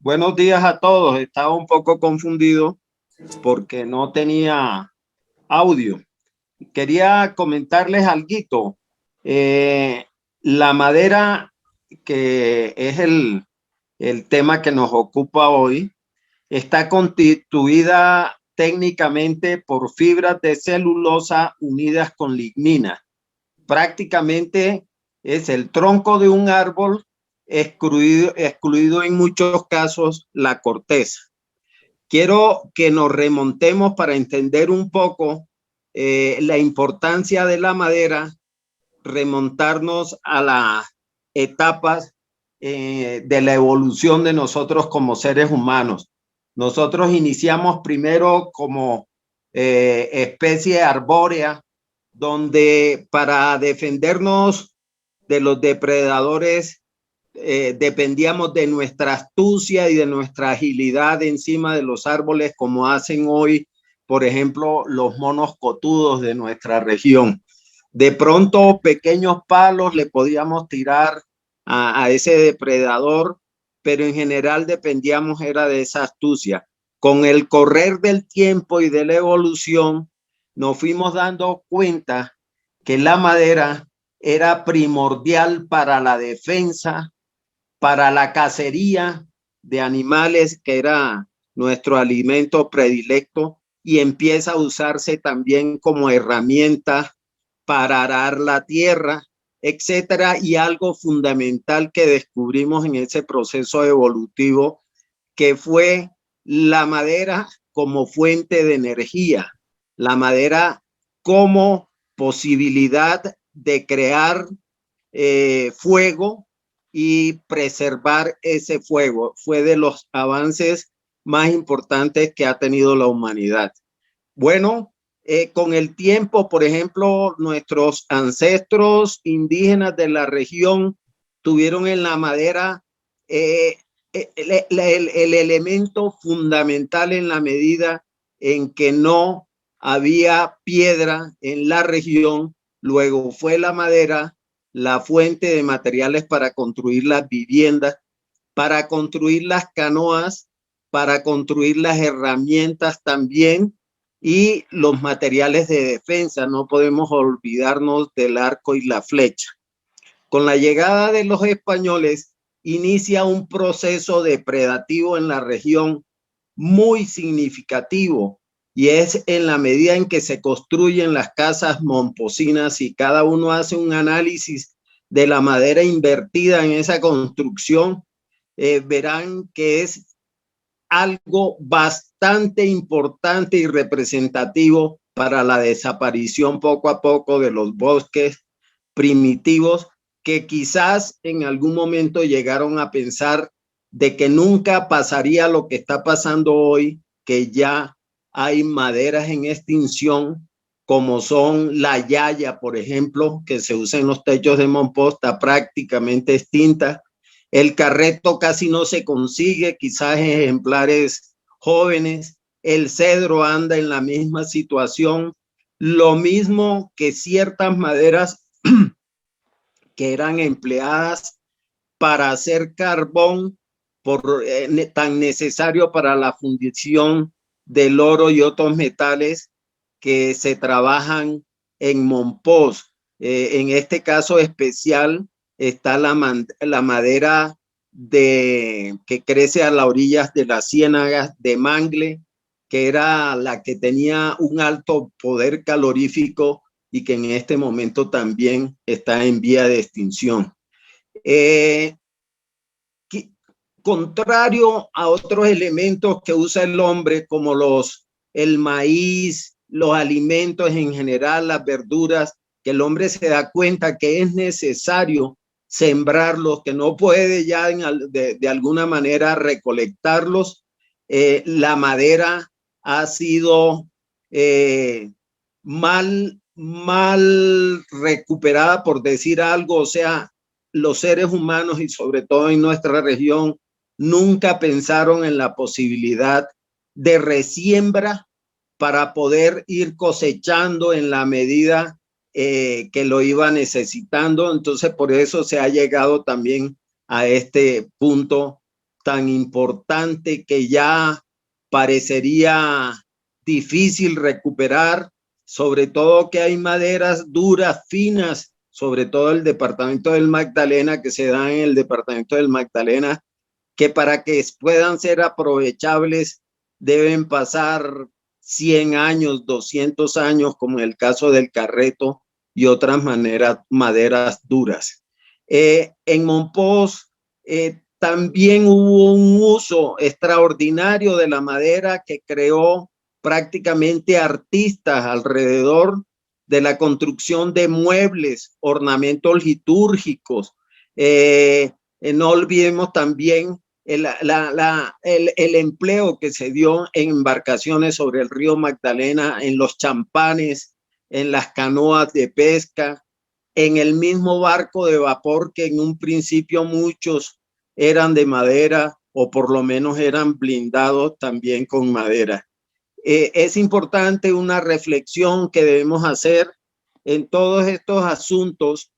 Buenos días a todos. Estaba un poco confundido porque no tenía audio. Quería comentarles algo. Eh, la madera, que es el tema que nos ocupa hoy, está constituida técnicamente por fibras de celulosa unidas con lignina. Prácticamente es el tronco de un árbol, excluido en muchos casos la corteza. Quiero que nos remontemos para entender un poco la importancia de la madera, remontarnos a las etapas de la evolución de nosotros como seres humanos. Nosotros iniciamos primero como especie arbórea, donde para defendernos de los depredadores dependíamos de nuestra astucia y de nuestra agilidad encima de los árboles, como hacen hoy, por ejemplo, los monos cotudos de nuestra región. De pronto, pequeños palos le podíamos tirar a ese depredador, pero en general dependíamos era de esa astucia. Con el correr del tiempo y de la evolución, nos fuimos dando cuenta que la madera era primordial para la defensa, para la cacería de animales, que era nuestro alimento predilecto, y empieza a usarse también como herramienta para arar la tierra, etcétera. Y algo fundamental que descubrimos en ese proceso evolutivo, que fue la madera como fuente de energía, la madera como posibilidad de crear fuego y preservar ese fuego. Fue de los avances más importantes que ha tenido la humanidad. Bueno, con el tiempo, por ejemplo, nuestros ancestros indígenas de la región tuvieron en la madera el elemento fundamental, en la medida en que no había piedra en la región. Luego fue la madera la fuente de materiales para construir las viviendas, para construir las canoas, para construir las herramientas también, y los materiales de defensa. No podemos olvidarnos del arco y la flecha. Con la llegada de los españoles inicia un proceso depredativo en la región muy significativo, y es en la medida en que se construyen las casas momposinas y cada uno hace un análisis de la madera invertida en esa construcción, verán que es algo bastante importante y representativo para la desaparición poco a poco de los bosques primitivos, que quizás en algún momento llegaron a pensar de que nunca pasaría lo que está pasando hoy, que ya hay maderas en extinción, como son la yaya, por ejemplo, que se usa en los techos de Momposta, prácticamente extinta. El carreto casi no se consigue, quizás ejemplares jóvenes. El cedro anda en la misma situación. Lo mismo que ciertas maderas que eran empleadas para hacer carbón, tan necesario para la fundición del oro y otros metales que se trabajan en Mompox. En este caso especial está la madera que crece a las orillas de las ciénagas de mangle, que era la que tenía un alto poder calorífico y que en este momento también está en vía de extinción. Eh, Contrario a otros elementos que usa el hombre, como el maíz, los alimentos en general, las verduras, que el hombre se da cuenta que es necesario sembrarlos, que no puede ya de alguna manera recolectarlos. La madera ha sido mal recuperada, por decir algo. O sea, los seres humanos, y sobre todo en nuestra región, nunca pensaron en la posibilidad de resiembra para poder ir cosechando en la medida que lo iba necesitando. Entonces, por eso se ha llegado también a este punto tan importante que ya parecería difícil recuperar, sobre todo que hay maderas duras, finas, sobre todo el departamento del Magdalena, que se dan en el departamento del Magdalena, que para que puedan ser aprovechables deben pasar 100 años, 200 años, como en el caso del carreto y otras maderas duras. En Mompox también hubo un uso extraordinario de la madera que creó prácticamente artistas alrededor de la construcción de muebles, ornamentos litúrgicos. No olvidemos también el empleo que se dio en embarcaciones sobre el río Magdalena, en los champanes, en las canoas de pesca, en el mismo barco de vapor que en un principio muchos eran de madera o por lo menos eran blindados también con madera. Es importante una reflexión que debemos hacer en todos estos asuntos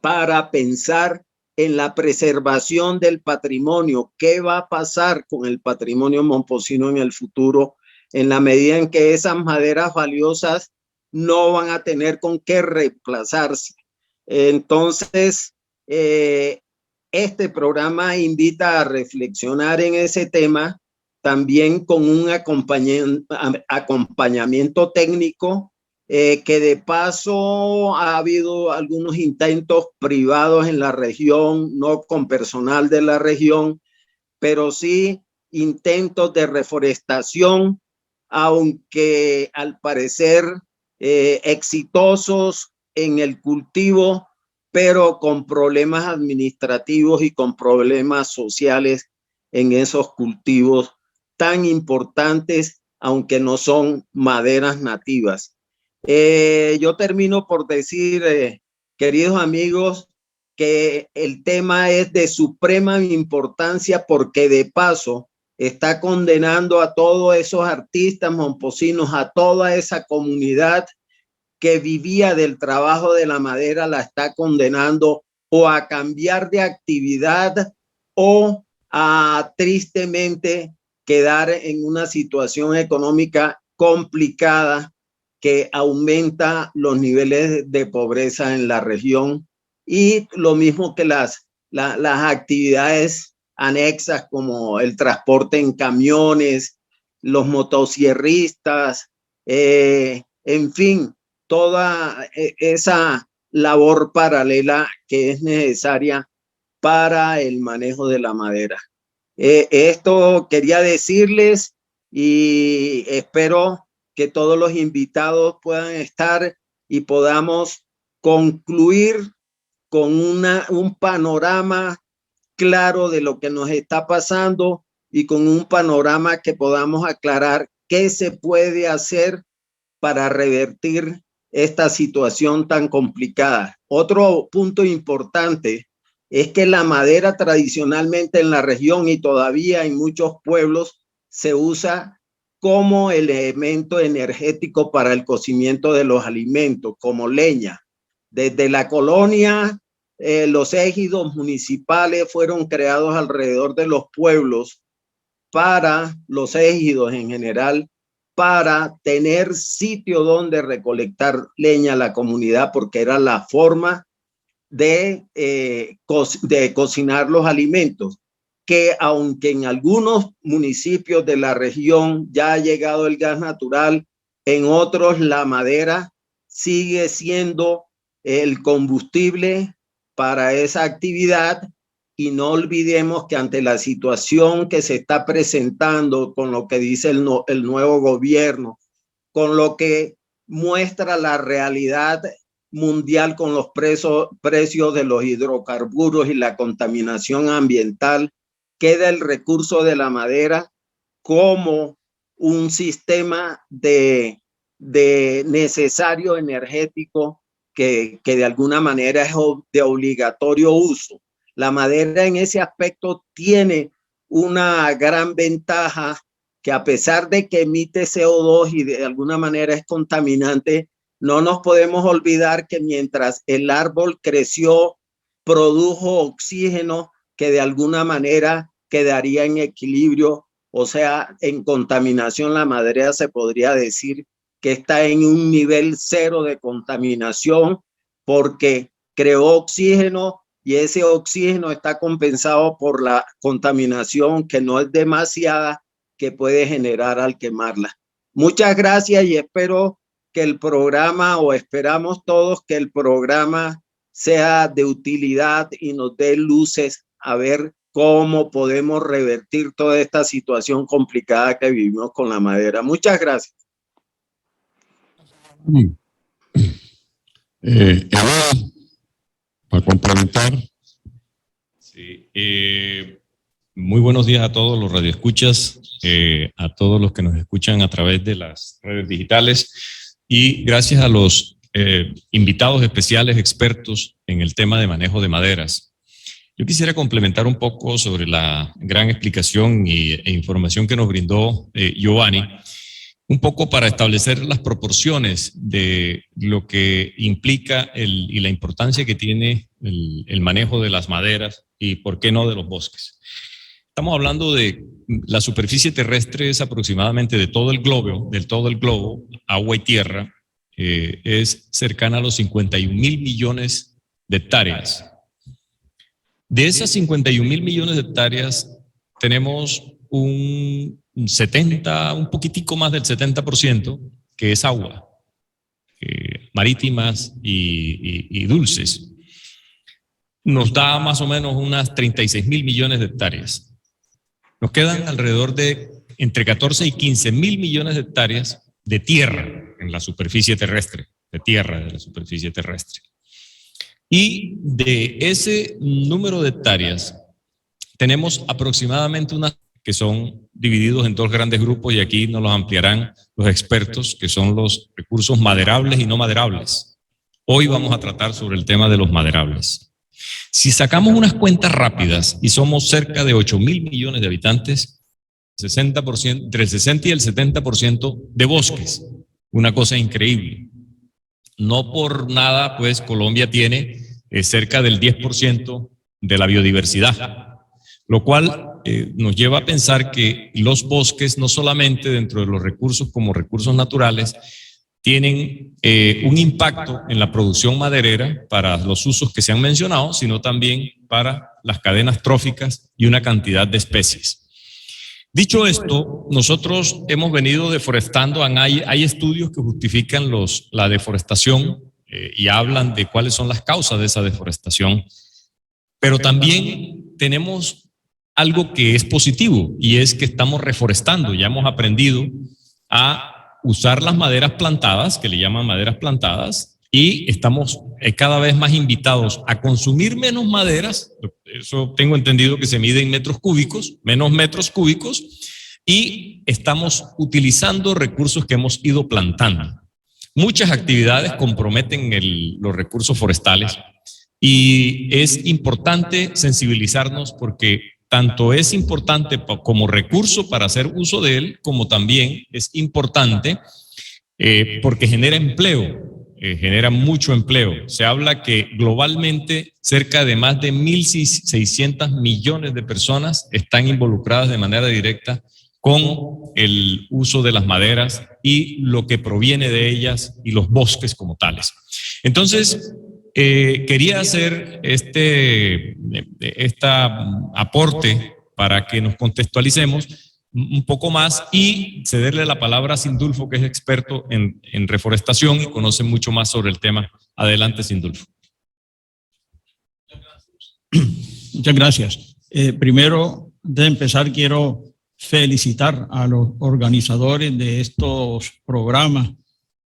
para pensar en la preservación del patrimonio. ¿Qué va a pasar con el patrimonio momposino en el futuro en la medida en que esas maderas valiosas no van a tener con qué reemplazarse? Entonces, este programa invita a reflexionar en ese tema, también con un acompañamiento técnico, que de paso ha habido algunos intentos privados en la región, no con personal de la región, pero sí intentos de reforestación, aunque al parecer exitosos en el cultivo, pero con problemas administrativos y con problemas sociales en esos cultivos tan importantes, aunque no son maderas nativas. Yo termino por decir, queridos amigos, que el tema es de suprema importancia porque de paso está condenando a todos esos artistas momposinos, a toda esa comunidad que vivía del trabajo de la madera, la está condenando o a cambiar de actividad o a tristemente quedar en una situación económica complicada que aumenta los niveles de pobreza en la región, y lo mismo que las actividades anexas como el transporte en camiones, los motosierristas, en fin, toda esa labor paralela que es necesaria para el manejo de la madera. Esto quería decirles y espero que todos los invitados puedan estar y podamos concluir con un panorama claro de lo que nos está pasando y con un panorama que podamos aclarar qué se puede hacer para revertir esta situación tan complicada. Otro punto importante es que la madera tradicionalmente en la región y todavía en muchos pueblos se usa como elemento energético para el cocimiento de los alimentos, como leña. Desde la colonia, los ejidos municipales fueron creados alrededor de los pueblos para los ejidos en general, para tener sitio donde recolectar leña a la comunidad, porque era la forma de cocinar los alimentos, que aunque en algunos municipios de la región ya ha llegado el gas natural, en otros la madera sigue siendo el combustible para esa actividad. Y no olvidemos que ante la situación que se está presentando con lo que dice el nuevo gobierno, con lo que muestra la realidad mundial con los precios de los hidrocarburos y la contaminación ambiental, queda el recurso de la madera como un sistema de necesario energético que de alguna manera es de obligatorio uso. La madera en ese aspecto tiene una gran ventaja, que a pesar de que emite CO2 y de alguna manera es contaminante, no nos podemos olvidar que mientras el árbol creció, produjo oxígeno que de alguna manera quedaría en equilibrio, o sea, en contaminación. La madera se podría decir que está en un nivel cero de contaminación porque creó oxígeno y ese oxígeno está compensado por la contaminación que no es demasiada que puede generar al quemarla. Muchas gracias y espero que el programa, o esperamos todos que el programa sea de utilidad y nos dé luces a ver cómo podemos revertir toda esta situación complicada que vivimos con la madera. Muchas gracias. Para complementar. Sí, muy buenos días a todos los radioescuchas, a todos los que nos escuchan a través de las redes digitales y gracias a los invitados especiales expertos en el tema de manejo de maderas. Yo quisiera complementar un poco sobre la gran explicación e información que nos brindó Giovanni, un poco para establecer las proporciones de lo que implica y la importancia que tiene el manejo de las maderas y por qué no de los bosques. Estamos hablando de la superficie terrestre es aproximadamente de todo el globo, agua y tierra, es cercana a los 51.000 millones de hectáreas. De esas 51.000 millones de hectáreas tenemos un poquitico más del 70%, que es agua, marítimas y dulces. Nos da más o menos unas 36.000 millones de hectáreas. Nos quedan alrededor de entre 14 y 15.000 millones de hectáreas de tierra en la superficie terrestre, de la superficie terrestre. Y de ese número de hectáreas tenemos aproximadamente unas que son divididos en dos grandes grupos y aquí nos los ampliarán los expertos, que son los recursos maderables y no maderables. Hoy vamos a tratar sobre el tema de los maderables. Si sacamos unas cuentas rápidas y somos cerca de 8.000 millones de habitantes, 60%, entre el 60 y el 70% de bosques, una cosa increíble. No por nada, pues Colombia tiene cerca del 10% de la biodiversidad, lo cual nos lleva a pensar que los bosques, no solamente dentro de los recursos como recursos naturales, tienen un impacto en la producción maderera para los usos que se han mencionado, sino también para las cadenas tróficas y una cantidad de especies. Dicho esto, nosotros hemos venido deforestando, hay estudios que justifican la deforestación y hablan de cuáles son las causas de esa deforestación, pero también tenemos algo que es positivo y es que estamos reforestando, ya hemos aprendido a usar las maderas plantadas, que le llaman maderas plantadas, y estamos cada vez más invitados a consumir menos maderas, eso tengo entendido que se mide en metros cúbicos, menos metros cúbicos, y estamos utilizando recursos que hemos ido plantando. Muchas actividades comprometen los recursos forestales y es importante sensibilizarnos porque tanto es importante como recurso para hacer uso de él, como también es importante porque genera empleo. Genera mucho empleo. Se habla que globalmente cerca de más de 1.600 millones de personas están involucradas de manera directa con el uso de las maderas y lo que proviene de ellas y los bosques como tales. Entonces, quería hacer este aporte para que nos contextualicemos un poco más y cederle la palabra a Sindulfo, que es experto en reforestación y conoce mucho más sobre el tema. Adelante, Sindulfo. Muchas gracias. Primero, de empezar, quiero felicitar a los organizadores de estos programas.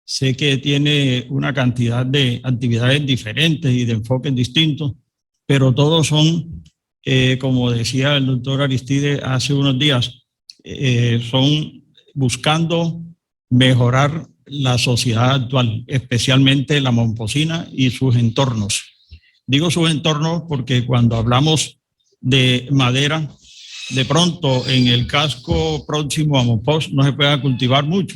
Sé que tiene una cantidad de actividades diferentes y de enfoques distintos, pero todos son, como decía el doctor Aristide hace unos días, son buscando mejorar la sociedad actual, especialmente la Momposina y sus entornos. Digo sus entornos porque cuando hablamos de madera, de pronto en el casco próximo a Mompós no se puede cultivar mucho,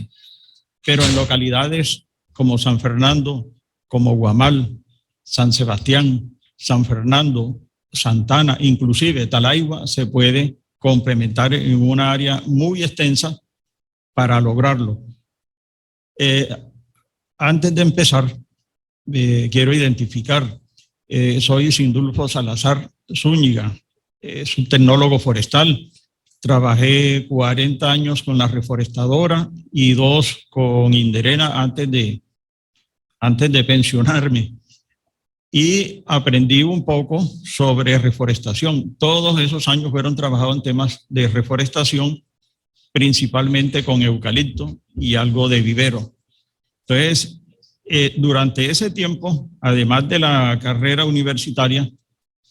pero en localidades como San Fernando, como Guamal, San Sebastián, San Fernando, Santana, inclusive Talaigua, se puede complementar en una área muy extensa para lograrlo. Antes de empezar, quiero identificar, soy Sindulfo Salazar Zúñiga, soy tecnólogo forestal. Trabajé 40 años con la reforestadora y 2 con Inderena antes de pensionarme. Y aprendí un poco sobre reforestación. Todos esos años fueron trabajados en temas de reforestación, principalmente con eucalipto y algo de vivero. Entonces, durante ese tiempo, además de la carrera universitaria,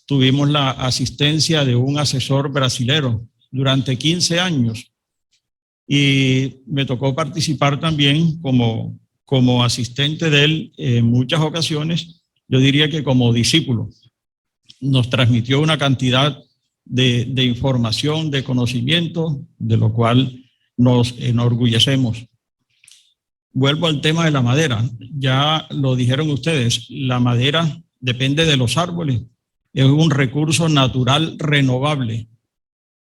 tuvimos la asistencia de un asesor brasilero durante 15 años y me tocó participar también como asistente de él en muchas ocasiones, yo diría que como discípulo. Nos transmitió una cantidad de información, de conocimiento, de lo cual nos enorgullecemos. Vuelvo al tema de la madera. Ya lo dijeron ustedes, la madera depende de los árboles. Es un recurso natural renovable.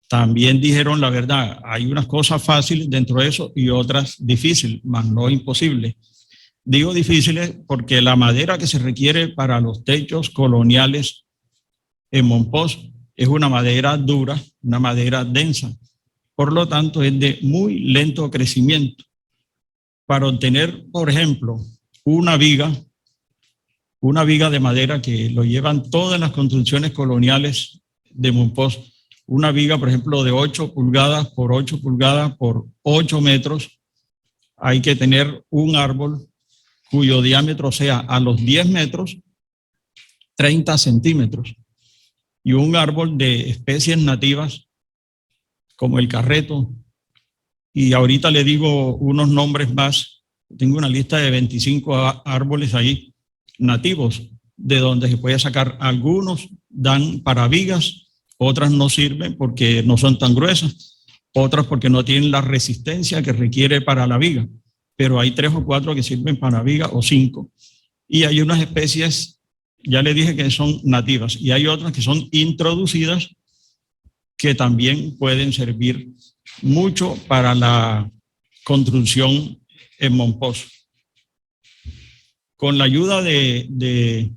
También dijeron la verdad, hay unas cosas fáciles dentro de eso y otras difíciles, mas no imposibles. Digo difíciles porque la madera que se requiere para los techos coloniales en Mompox es una madera dura, una madera densa. Por lo tanto, es de muy lento crecimiento. Para obtener, por ejemplo, una viga de madera que lo llevan todas las construcciones coloniales de Mompox, una viga, por ejemplo, de 8 pulgadas por 8 pulgadas por 8 metros, hay que tener un árbol cuyo diámetro sea a los 10 metros, 30 centímetros, y un árbol de especies nativas como el carreto, y ahorita le digo unos nombres más, tengo una lista de 25 árboles ahí nativos, de donde se puede sacar. Algunos dan para vigas, otras no sirven porque no son tan gruesas, otras porque no tienen la resistencia que requiere para la viga, pero hay 3 o 4 que sirven para viga o 5. Y hay unas especies, ya le dije que son nativas, y hay otras que son introducidas que también pueden servir mucho para la construcción en Mompox. Con la ayuda de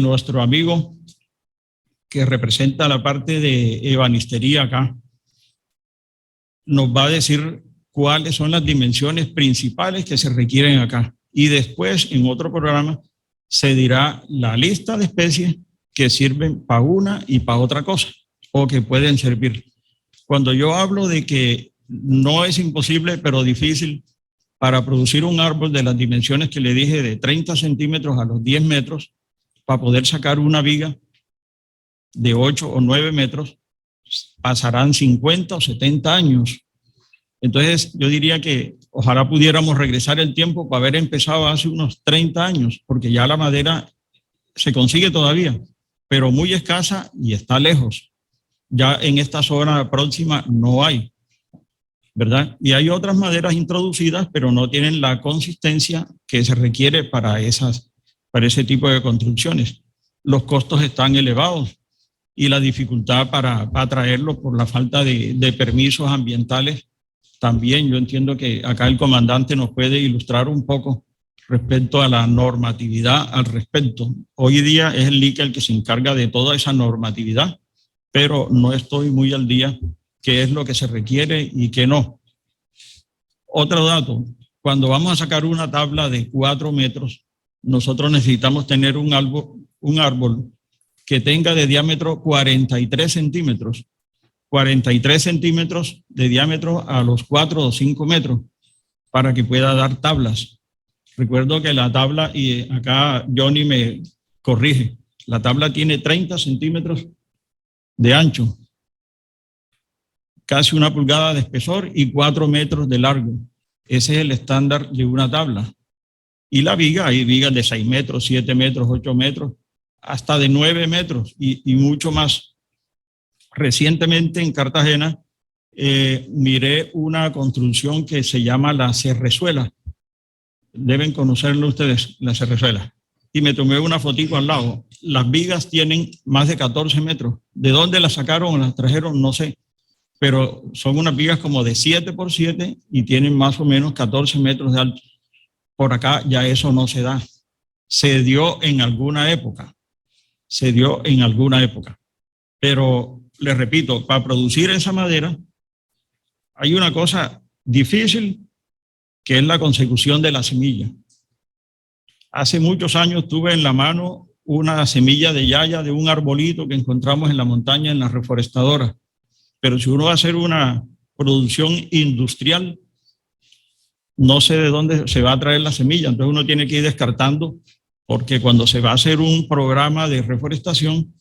nuestro amigo que representa la parte de ebanistería acá, nos va a decir cuáles son las dimensiones principales que se requieren acá. Y después, en otro programa, se dirá la lista de especies que sirven para una y para otra cosa, o que pueden servir. Cuando yo hablo de que no es imposible, pero difícil, para producir un árbol de las dimensiones que le dije, de 30 centímetros a los 10 metros, para poder sacar una viga de 8 o 9 metros, pasarán 50 o 70 años. Entonces, yo diría que ojalá pudiéramos regresar el tiempo para haber empezado hace unos 30 años, porque ya la madera se consigue todavía, pero muy escasa y está lejos. Ya en esta zona próxima no hay, ¿verdad? Y hay otras maderas introducidas, pero no tienen la consistencia que se requiere para ese tipo de construcciones. Los costos están elevados y la dificultad para traerlo por la falta de permisos ambientales también. Yo entiendo que acá el comandante nos puede ilustrar un poco respecto a la normatividad al respecto. Hoy día es el LICA el que se encarga de toda esa normatividad, pero no estoy muy al día qué es lo que se requiere y qué no. Otro dato, cuando vamos a sacar una tabla de 4 metros, nosotros necesitamos tener un árbol que tenga de diámetro 43 centímetros. 43 centímetros de diámetro a los 4 o 5 metros para que pueda dar tablas. Recuerdo que la tabla, y acá Johnny me corrige, la tabla tiene 30 centímetros de ancho, casi 1 pulgada de espesor y 4 metros de largo. Ese es el estándar de una tabla. Y la viga, hay vigas de 6 metros, 7 metros, 8 metros, hasta de 9 metros y mucho más. Recientemente en Cartagena miré una construcción que se llama la Cerrezuela. Deben conocerlo ustedes, la Cerrezuela. Y me tomé una fotico al lado. Las vigas tienen más de 14 metros. ¿De dónde las sacaron o las trajeron? No sé. pero son unas vigas como de 7 por 7 y tienen más o menos 14 metros de alto. Por acá ya eso no se da. Se dio en alguna época. Pero les repito, para producir esa madera hay una cosa difícil que es la consecución de la semilla. Hace muchos años tuve en la mano una semilla de yaya de un arbolito que encontramos en la montaña en la reforestadora. Pero si uno va a hacer una producción industrial, no sé de dónde se va a traer la semilla. Entonces uno tiene que ir descartando, porque cuando se va a hacer un programa de reforestación,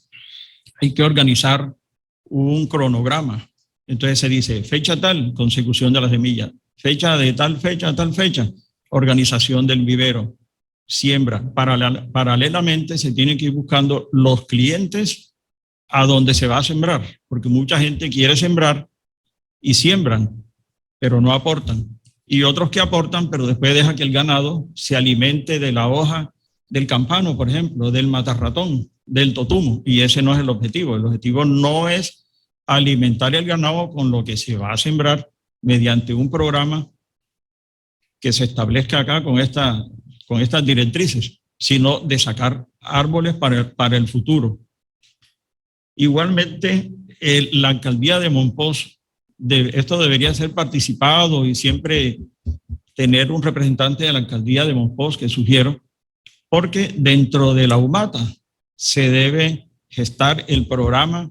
hay que organizar un cronograma. Entonces se dice fecha tal, consecución de la semilla, fecha de tal fecha a tal fecha, organización del vivero, siembra. Paralelamente se tienen que ir buscando los clientes a donde se va a sembrar, porque mucha gente quiere sembrar y siembran, pero no aportan. Y otros que aportan, pero después deja que el ganado se alimente de la hoja del campano, por ejemplo, del matarratón, del totumo, y ese no es el objetivo. El objetivo no es alimentar el ganado con lo que se va a sembrar mediante un programa que se establezca acá con estas directrices, sino de sacar árboles para el futuro. Igualmente, la alcaldía de Mompox, esto debería ser participado y siempre tener un representante de la alcaldía de Mompox, que sugiero, porque dentro de la UMATA se debe gestar el programa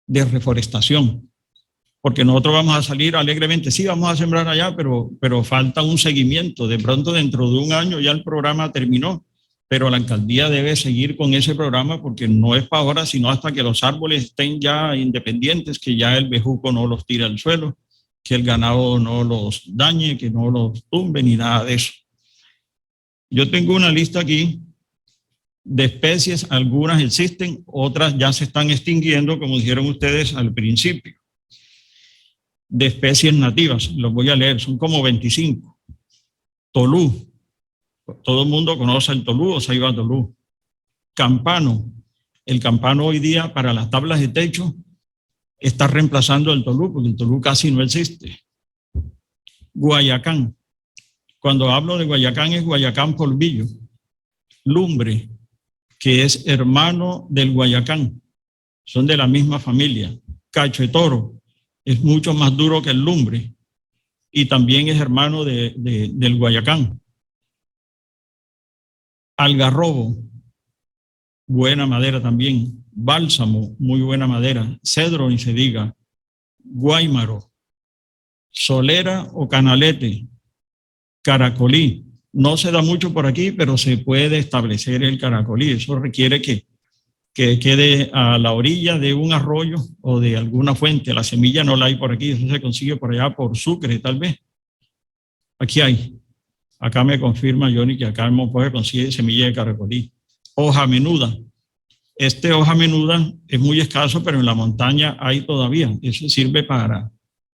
de reforestación, porque nosotros vamos a salir alegremente, sí, vamos a sembrar allá, pero falta un seguimiento. De pronto, dentro de un año ya el programa terminó, pero la alcaldía debe seguir con ese programa, porque no es para ahora, sino hasta que los árboles estén ya independientes, que ya el bejuco no los tire al suelo, que el ganado no los dañe, que no los tumbe, ni nada de eso. Yo tengo una lista aquí de especies, algunas existen, otras ya se están extinguiendo, como dijeron ustedes al principio, de especies nativas. Los voy a leer, son como 25. Tolú, todo el mundo conoce el tolú o ceiba tolú. Campano, el campano hoy día para las tablas de techo está reemplazando el tolú, porque el tolú casi no existe. Guayacán, cuando hablo de Guayacán es Guayacán polvillo. Lumbre, que es hermano del guayacán, son de la misma familia. Cacho de toro es mucho más duro que el lumbre y también es hermano del guayacán. Algarrobo, buena madera también. Bálsamo, muy buena madera. Cedro, ni se diga. Guáimaro, solera o canalete. Caracolí, no se da mucho por aquí, pero se puede establecer el caracolí. Eso requiere que quede a la orilla de un arroyo o de alguna fuente. La semilla no la hay por aquí, eso se consigue por allá, por Sucre, tal vez. Aquí hay. Acá me confirma Johnny que acá en Mompox consigue semilla de caracolí. Hoja menuda. Hoja menuda es muy escaso, pero en la montaña hay todavía. Eso sirve para...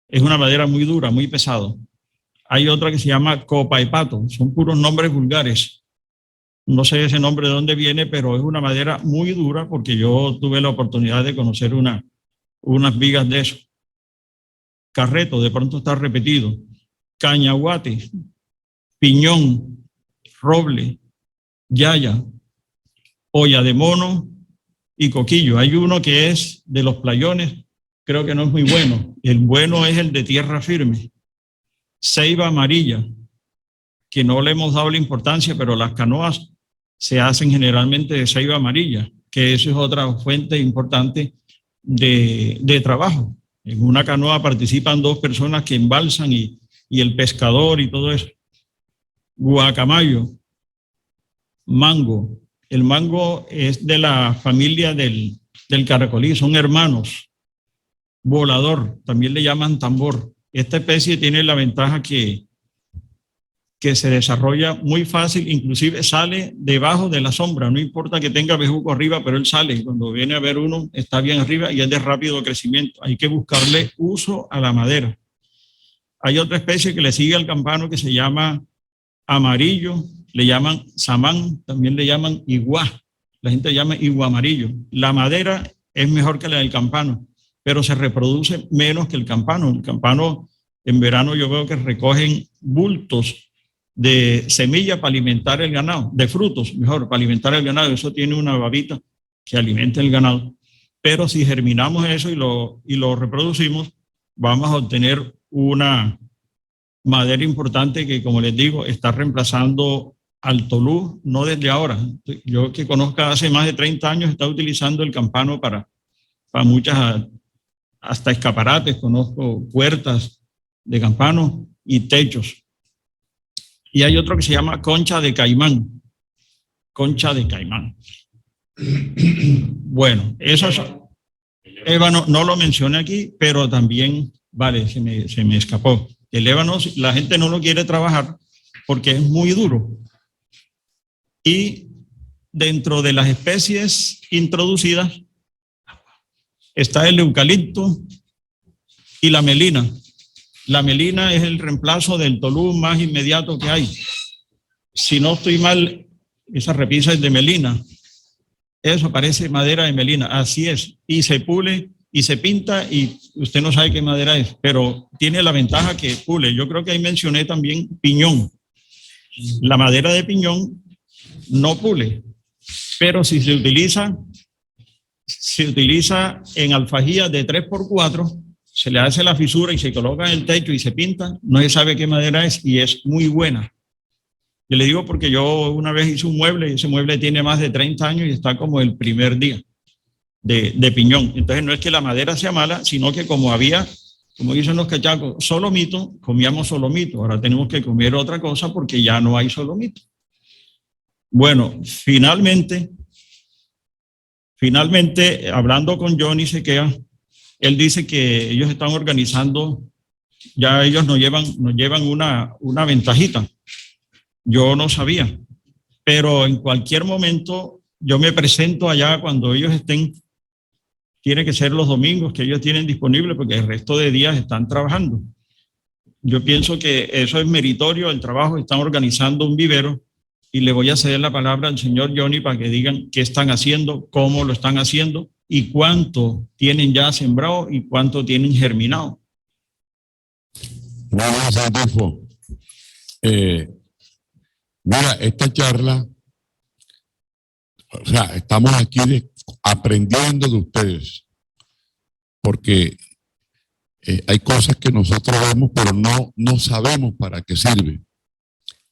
Es una madera muy dura, muy pesado. Hay otra que se llama copa y pato, son puros nombres vulgares. No sé ese nombre de dónde viene, pero es una madera muy dura, porque yo tuve la oportunidad de conocer unas vigas de eso. Carreto, de pronto está repetido. Cañaguate, piñón, roble, yaya, olla de mono y coquillo. Hay uno que es de los playones, creo que no es muy bueno. El bueno es el de tierra firme. Ceiba amarilla, que no le hemos dado la importancia, pero las canoas se hacen generalmente de ceiba amarilla, que eso es otra fuente importante de trabajo. En una canoa participan 2 personas que embalsan y el pescador y todo eso. Guacamayo, mango. El mango es de la familia del caracolí, son hermanos. Volador, también le llaman tambor. Esta especie tiene la ventaja que se desarrolla muy fácil, inclusive sale debajo de la sombra, no importa que tenga bejuco arriba, pero él sale. Cuando viene a ver uno, está bien arriba y es de rápido crecimiento. Hay que buscarle uso a la madera. Hay otra especie que le sigue al campano que se llama amarillo, le llaman samán, también le llaman iguá. La gente llama iguá amarillo. La madera es mejor que la del campano. pero se reproduce menos que el campano. El campano en verano yo veo que recogen bultos de semilla para alimentar el ganado, de frutos, mejor, para alimentar el ganado. Eso tiene una babita que alimenta el ganado. Pero si germinamos eso y lo reproducimos, vamos a obtener una madera importante que, como les digo, está reemplazando al tolú, no desde ahora. Yo que conozco hace más de 30 años, está utilizando el campano para muchas, hasta escaparates, conozco puertas de campano y techos. Y hay otro que se llama concha de caimán. Concha de caimán. Bueno, eso es, ébano no lo mencioné aquí, pero también, vale, se me escapó. El ébano, la gente no lo quiere trabajar porque es muy duro. Y dentro de las especies introducidas está el eucalipto y la melina. La melina es el reemplazo del tolú más inmediato que hay. Si no estoy mal, esa repisa es de melina. Eso parece madera de melina, así es. Y se pule y se pinta y usted no sabe qué madera es, pero tiene la ventaja que pule. Yo creo que ahí mencioné también piñón. La madera de piñón no pule, pero si se utiliza en alfajía de 3x4, se le hace la fisura y se coloca en el techo y se pinta, no se sabe qué madera es y es muy buena. Yo le digo porque yo una vez hice un mueble y ese mueble tiene más de 30 años y está como el primer día de piñón. Entonces no es que la madera sea mala, sino que como dicen los cachacos, solomito, comíamos solomito. Ahora tenemos que comer otra cosa porque ya no hay solomito. Bueno, finalmente, hablando con Johnny Sequea, él dice que ellos están organizando, ya ellos nos llevan una ventajita. Yo no sabía, pero en cualquier momento yo me presento allá cuando ellos estén. Tiene que ser los domingos que ellos tienen disponibles porque el resto de días están trabajando. Yo pienso que eso es meritorio, el trabajo, están organizando un vivero y le voy a ceder la palabra al señor Johnny para que digan qué están haciendo, cómo lo están haciendo y cuánto tienen ya sembrado y cuánto tienen germinado. Gracias, Adolfo. Mira, esta charla, o sea, estamos aquí aprendiendo de ustedes, porque hay cosas que nosotros vemos, pero no sabemos para qué sirve.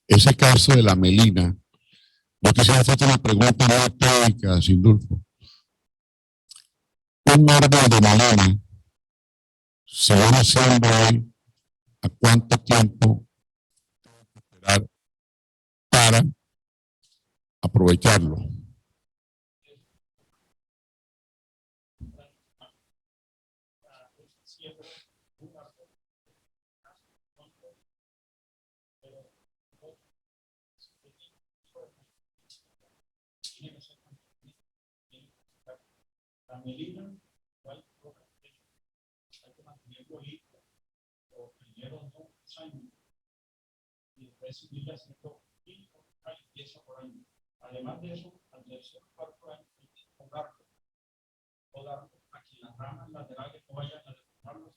Ese caso de la melina, yo quisiera hacerte una pregunta muy técnica, Sindulfo. Un árbol de melina, si uno siembra hoy, ¿a cuánto tiempo tengo que esperar para aprovecharlo? La melina, igual, hay que mantenerlo listo, los primeros 2 años, y después seguirle haciendo una limpieza por año. Además de eso, al tercer o cuarto año, hay que podarlo para que las ramas laterales no vayan a deformarlos,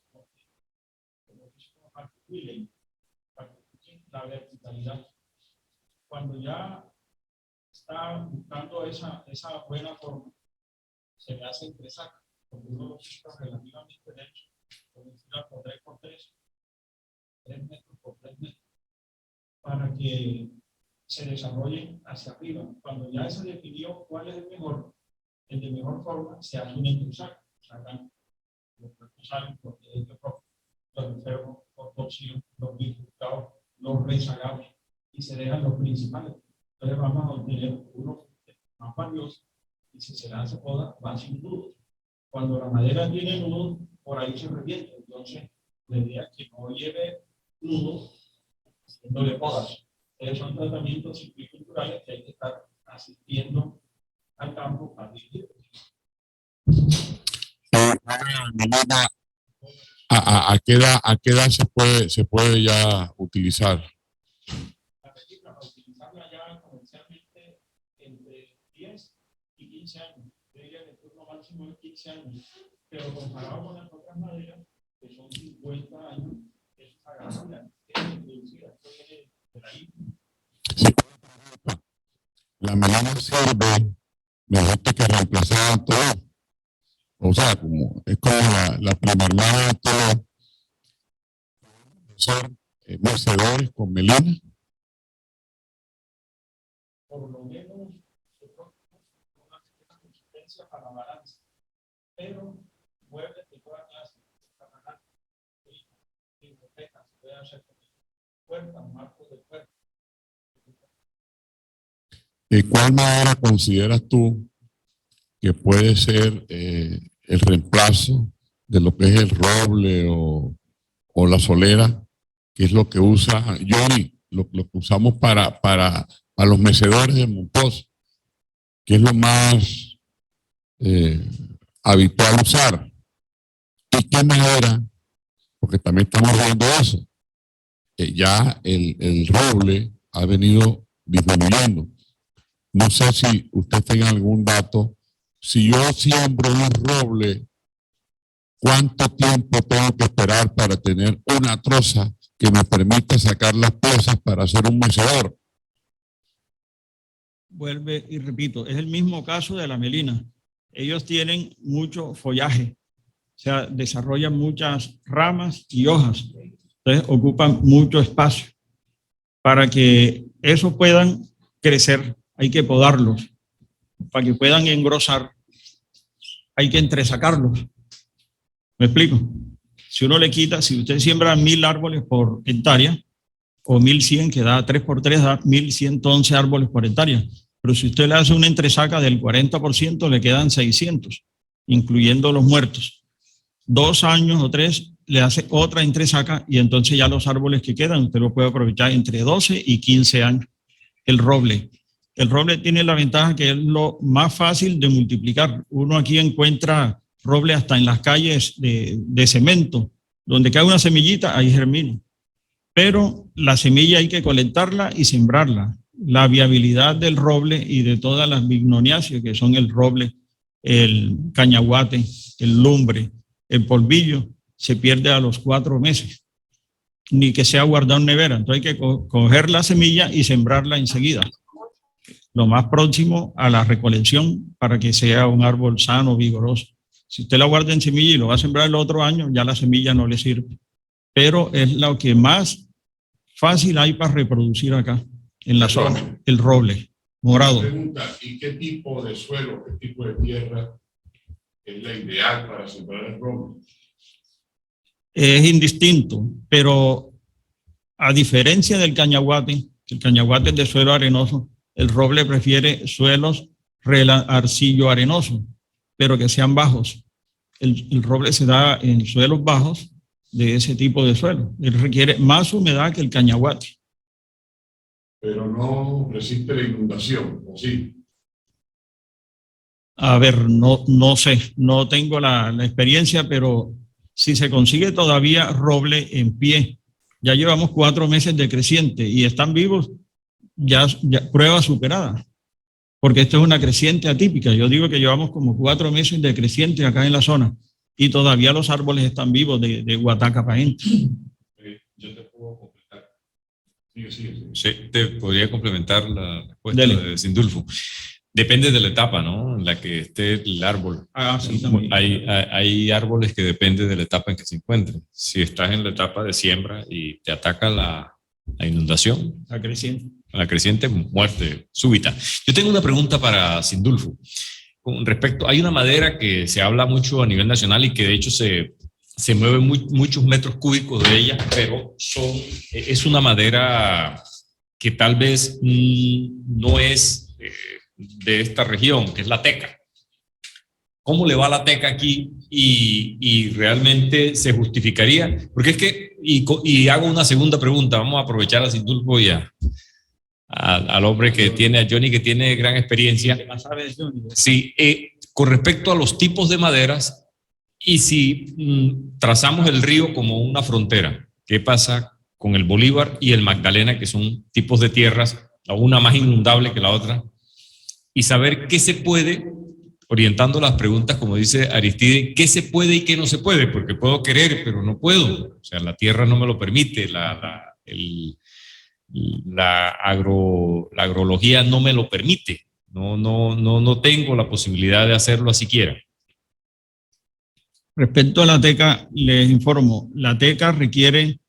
como para que la verticalidad. Cuando ya está buscando esa buena forma, se le hace entresaca, porque uno lo busca relativamente derecho, por 3x3, 3 metros por 3 metros, para que se desarrolle hacia arriba. Cuando ya se definió cuál es el de mejor forma, se hace un entresaca. Sacan los responsables, los enfermos, los torcidos, los disgustados, los rezagados, y se dejan los principales. Entonces vamos a obtener uno más valioso. Y si se hace poda, va sin nudos. Cuando la madera tiene nudos, por ahí se revienta. Entonces, la idea es que no lleve nudos, haciéndole podas. Son tratamientos silviculturales que hay que estar asistiendo al campo para vivir. ¿A qué edad se puede ya utilizar? Para utilizarla ya comercialmente entre 10 y 15 años. el turno máximo es 15 años, pero comparado con las otras maderas, que son 50 años, es una ganancia. La melena sirve, me gusta que reemplazaban todo. O sea, como, es como la prima hermana de todo. Ser mecedores con melena. Por lo menos, una consistencia para balance, pero muebles de toda clase, bibliotecas, puede hacer puertas, marcos de puertas. ¿Cuál madera consideras tú que puede ser el reemplazo de lo que es el roble o la solera, que es lo que usa Johnny, lo que usamos para los mecedores de Monpós, que es lo más habitual usar? ¿Y qué madera? Porque también estamos viendo eso. Ya el roble ha venido disminuyendo. No sé si usted tenga algún dato. Si yo siembro un roble, ¿cuánto tiempo tengo que esperar para tener una troza que me permita sacar las piezas para hacer un mecedor? Vuelve y repito, es el mismo caso de la melina. Ellos tienen mucho follaje, o sea, desarrollan muchas ramas y hojas. Entonces ocupan mucho espacio. Para que eso puedan crecer, hay que podarlos. Para que puedan engrosar, hay que entresacarlos. ¿Me explico? Si uno le quita, si usted siembra 1000 árboles por hectárea, o 1100, que da 3 por 3, da 1111 árboles por hectárea. Pero si usted le hace una entresaca del 40%, le quedan 600, incluyendo los muertos. 2 años o 3, le hace otra entresaca y entonces ya los árboles que quedan, usted lo puede aprovechar entre 12 y 15 años. El roble tiene la ventaja que es lo más fácil de multiplicar. Uno aquí encuentra roble hasta en las calles de cemento, donde cae una semillita, ahí germina. Pero la semilla hay que colectarla y sembrarla. La viabilidad del roble y de todas las bignoniáceas, que son el roble, el cañaguate, el lumbre, el polvillo, se pierde a los 4 meses. Ni que sea guardado en nevera. Entonces hay que coger la semilla y sembrarla enseguida, lo más próximo a la recolección, para que sea un árbol sano, vigoroso. Si usted la guarda en semilla y lo va a sembrar el otro año, ya la semilla no le sirve. Pero es lo que más fácil hay para reproducir acá, en la zona, el roble morado. Pregunta, ¿y qué tipo de suelo, qué tipo de tierra es la ideal para sembrar el roble? Es indistinto, pero a diferencia del cañaguate, el cañaguate es de suelo arenoso, el roble prefiere suelos arcillo-arenoso, pero que sean bajos. El roble se da en suelos bajos de ese tipo de suelo. Él requiere más humedad que el cañaguate. Pero no resiste la inundación, ¿o sí? A ver, no sé, no tengo la experiencia, pero si se consigue todavía roble en pie, ya llevamos 4 meses de creciente y están vivos, ya prueba superada, porque esto es una creciente atípica. Yo digo que llevamos como 4 meses de creciente acá en la zona y todavía los árboles están vivos de Guataca para adentro. Yo te puedo completar. Sí. Sí, te podría complementar la respuesta de Sindulfo. Depende de la etapa, ¿no?, en la que esté el árbol. Sí, hay árboles que depende de la etapa en que se encuentren. Si estás en la etapa de siembra y te ataca la inundación, la creciente, muerte súbita. Yo tengo una pregunta para Sindulfo. Con respecto, hay una madera que se habla mucho a nivel nacional y que de hecho se mueven muchos metros cúbicos de ella, pero es una madera que tal vez no es de esta región, que es la teca. ¿Cómo le va a la teca aquí? Y realmente se justificaría, porque es que, y hago una segunda pregunta, vamos a aprovechar a Sindulfo y al hombre que tiene, a Johnny, que tiene gran experiencia. Sí, con respecto a los tipos de maderas, y si trazamos el río como una frontera, ¿qué pasa con el Bolívar y el Magdalena, que son tipos de tierras, la una más inundable que la otra? Y saber qué se puede orientando las preguntas, como dice Aristide, ¿qué se puede y qué no se puede? Porque puedo querer, pero no puedo. O sea, la tierra no me lo permite, la agrología no me lo permite. No tengo la posibilidad de hacerlo así quiera. Respecto a la teca, les informo, la teca requiere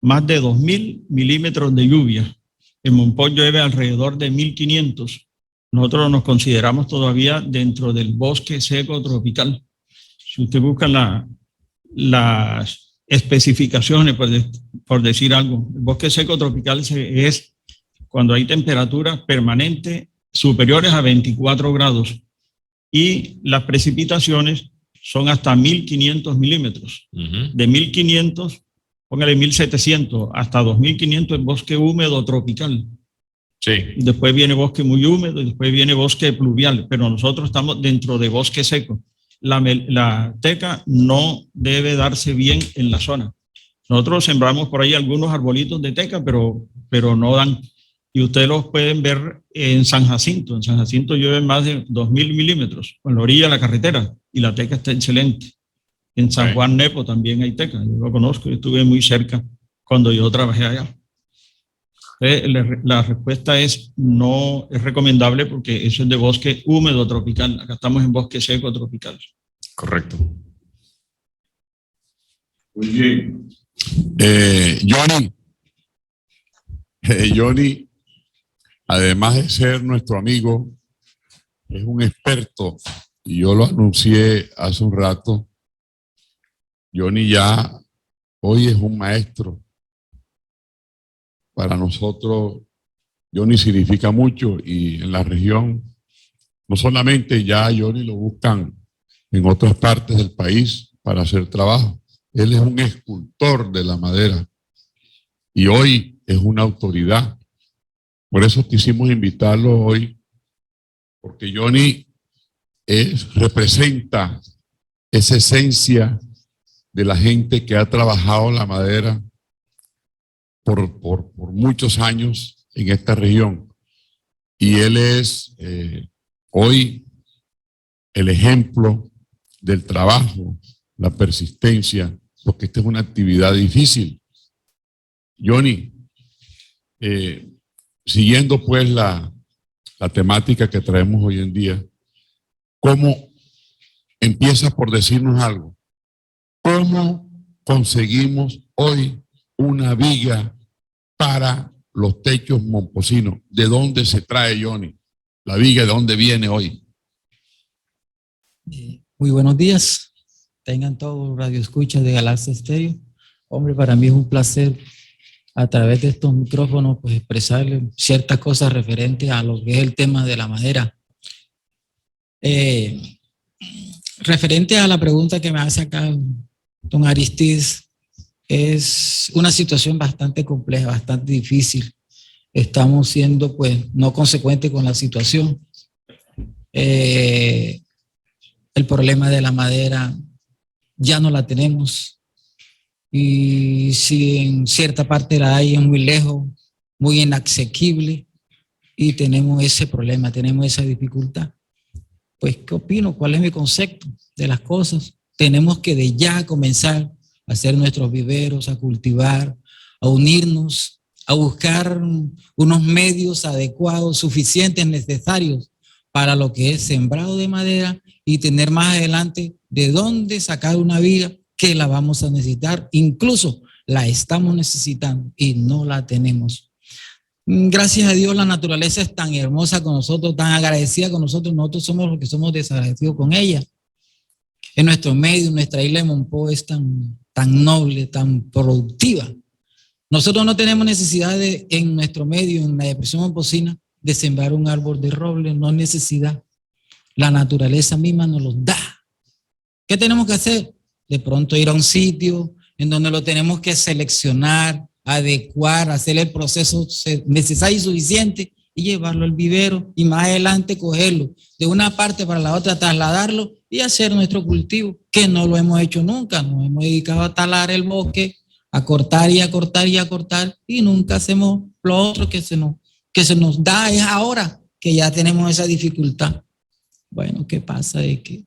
más de 2.000 milímetros de lluvia. En Monpós llueve alrededor de 1.500. Nosotros nos consideramos todavía dentro del bosque seco tropical. Si usted busca las especificaciones, por decir algo, el bosque seco tropical es cuando hay temperaturas permanentes superiores a 24 grados y las precipitaciones son hasta 1.500 milímetros. De 1.500, póngale 1.700 hasta 2.500 es bosque húmedo tropical. Sí. Después viene bosque muy húmedo y después viene bosque pluvial, pero nosotros estamos dentro de bosque seco. La teca no debe darse bien en la zona. Nosotros sembramos por ahí algunos arbolitos de teca, pero no dan. Y ustedes los pueden ver en San Jacinto. En San Jacinto llueve más de 2.000 milímetros, con la orilla de la carretera, y la teca está excelente. En San Juan Nepo también hay teca, yo lo conozco, yo estuve muy cerca cuando yo trabajé allá. La respuesta es no es recomendable porque eso es de bosque húmedo tropical. Acá estamos en bosque seco tropical. Correcto. Muy bien. Johnny, además de ser nuestro amigo, es un experto, y yo lo anuncié hace un rato. Johnny ya hoy es un maestro. Para nosotros, Johnny significa mucho, y en la región, no solamente ya Johnny lo buscan en otras partes del país para hacer trabajo. Él es un escultor de la madera y hoy es una autoridad. Por eso quisimos invitarlo hoy, porque Johnny representa esa esencia de la gente que ha trabajado la madera por muchos años en esta región. Y él es hoy el ejemplo del trabajo, la persistencia, porque esta es una actividad difícil. Johnny, siguiendo pues la temática que traemos hoy en día, ¿cómo empieza por decirnos algo? ¿Cómo conseguimos hoy una viga para los techos momposinos? ¿De dónde se trae, Johnny? La viga, ¿de dónde viene hoy? Muy buenos días. Tengan todos radioescuchas de Galaxia Estéreo. Hombre, para mí es un placer a través de estos micrófonos pues expresarles ciertas cosas referentes a lo que es el tema de la madera. Referente a la pregunta que me hace acá don Aristides, es una situación bastante compleja, bastante difícil. Estamos siendo pues no consecuentes con la situación. El problema de la madera ya no la tenemos, y si en cierta parte la hay es muy lejos, muy inasequible, y tenemos ese problema, tenemos esa dificultad. Pues, ¿qué opino? ¿Cuál es mi concepto de las cosas? Tenemos que de ya comenzar a hacer nuestros viveros, a cultivar, a unirnos, a buscar unos medios adecuados, suficientes, necesarios para lo que es sembrado de madera, y tener más adelante de dónde sacar una viga que la vamos a necesitar, incluso la estamos necesitando y no la tenemos. Gracias a Dios la naturaleza es tan hermosa con nosotros, tan agradecida con nosotros somos los que somos desagradecidos con ella. En nuestro medio, nuestra isla de Monpós es tan noble, tan productiva. Nosotros no tenemos necesidad en nuestro medio, en la depresión momposina, de sembrar un árbol de roble, no necesidad. La naturaleza misma nos los da. ¿Qué tenemos que hacer? De pronto ir a un sitio en donde lo tenemos que seleccionar, adecuar, hacer el proceso necesario y suficiente y llevarlo al vivero, y más adelante cogerlo de una parte para la otra, trasladarlo y hacer nuestro cultivo, que no lo hemos hecho nunca. Nos hemos dedicado a talar el bosque, a cortar y a cortar y a cortar, y nunca hacemos lo otro que se nos da. Es ahora que ya tenemos esa dificultad. Bueno, ¿qué pasa? Es que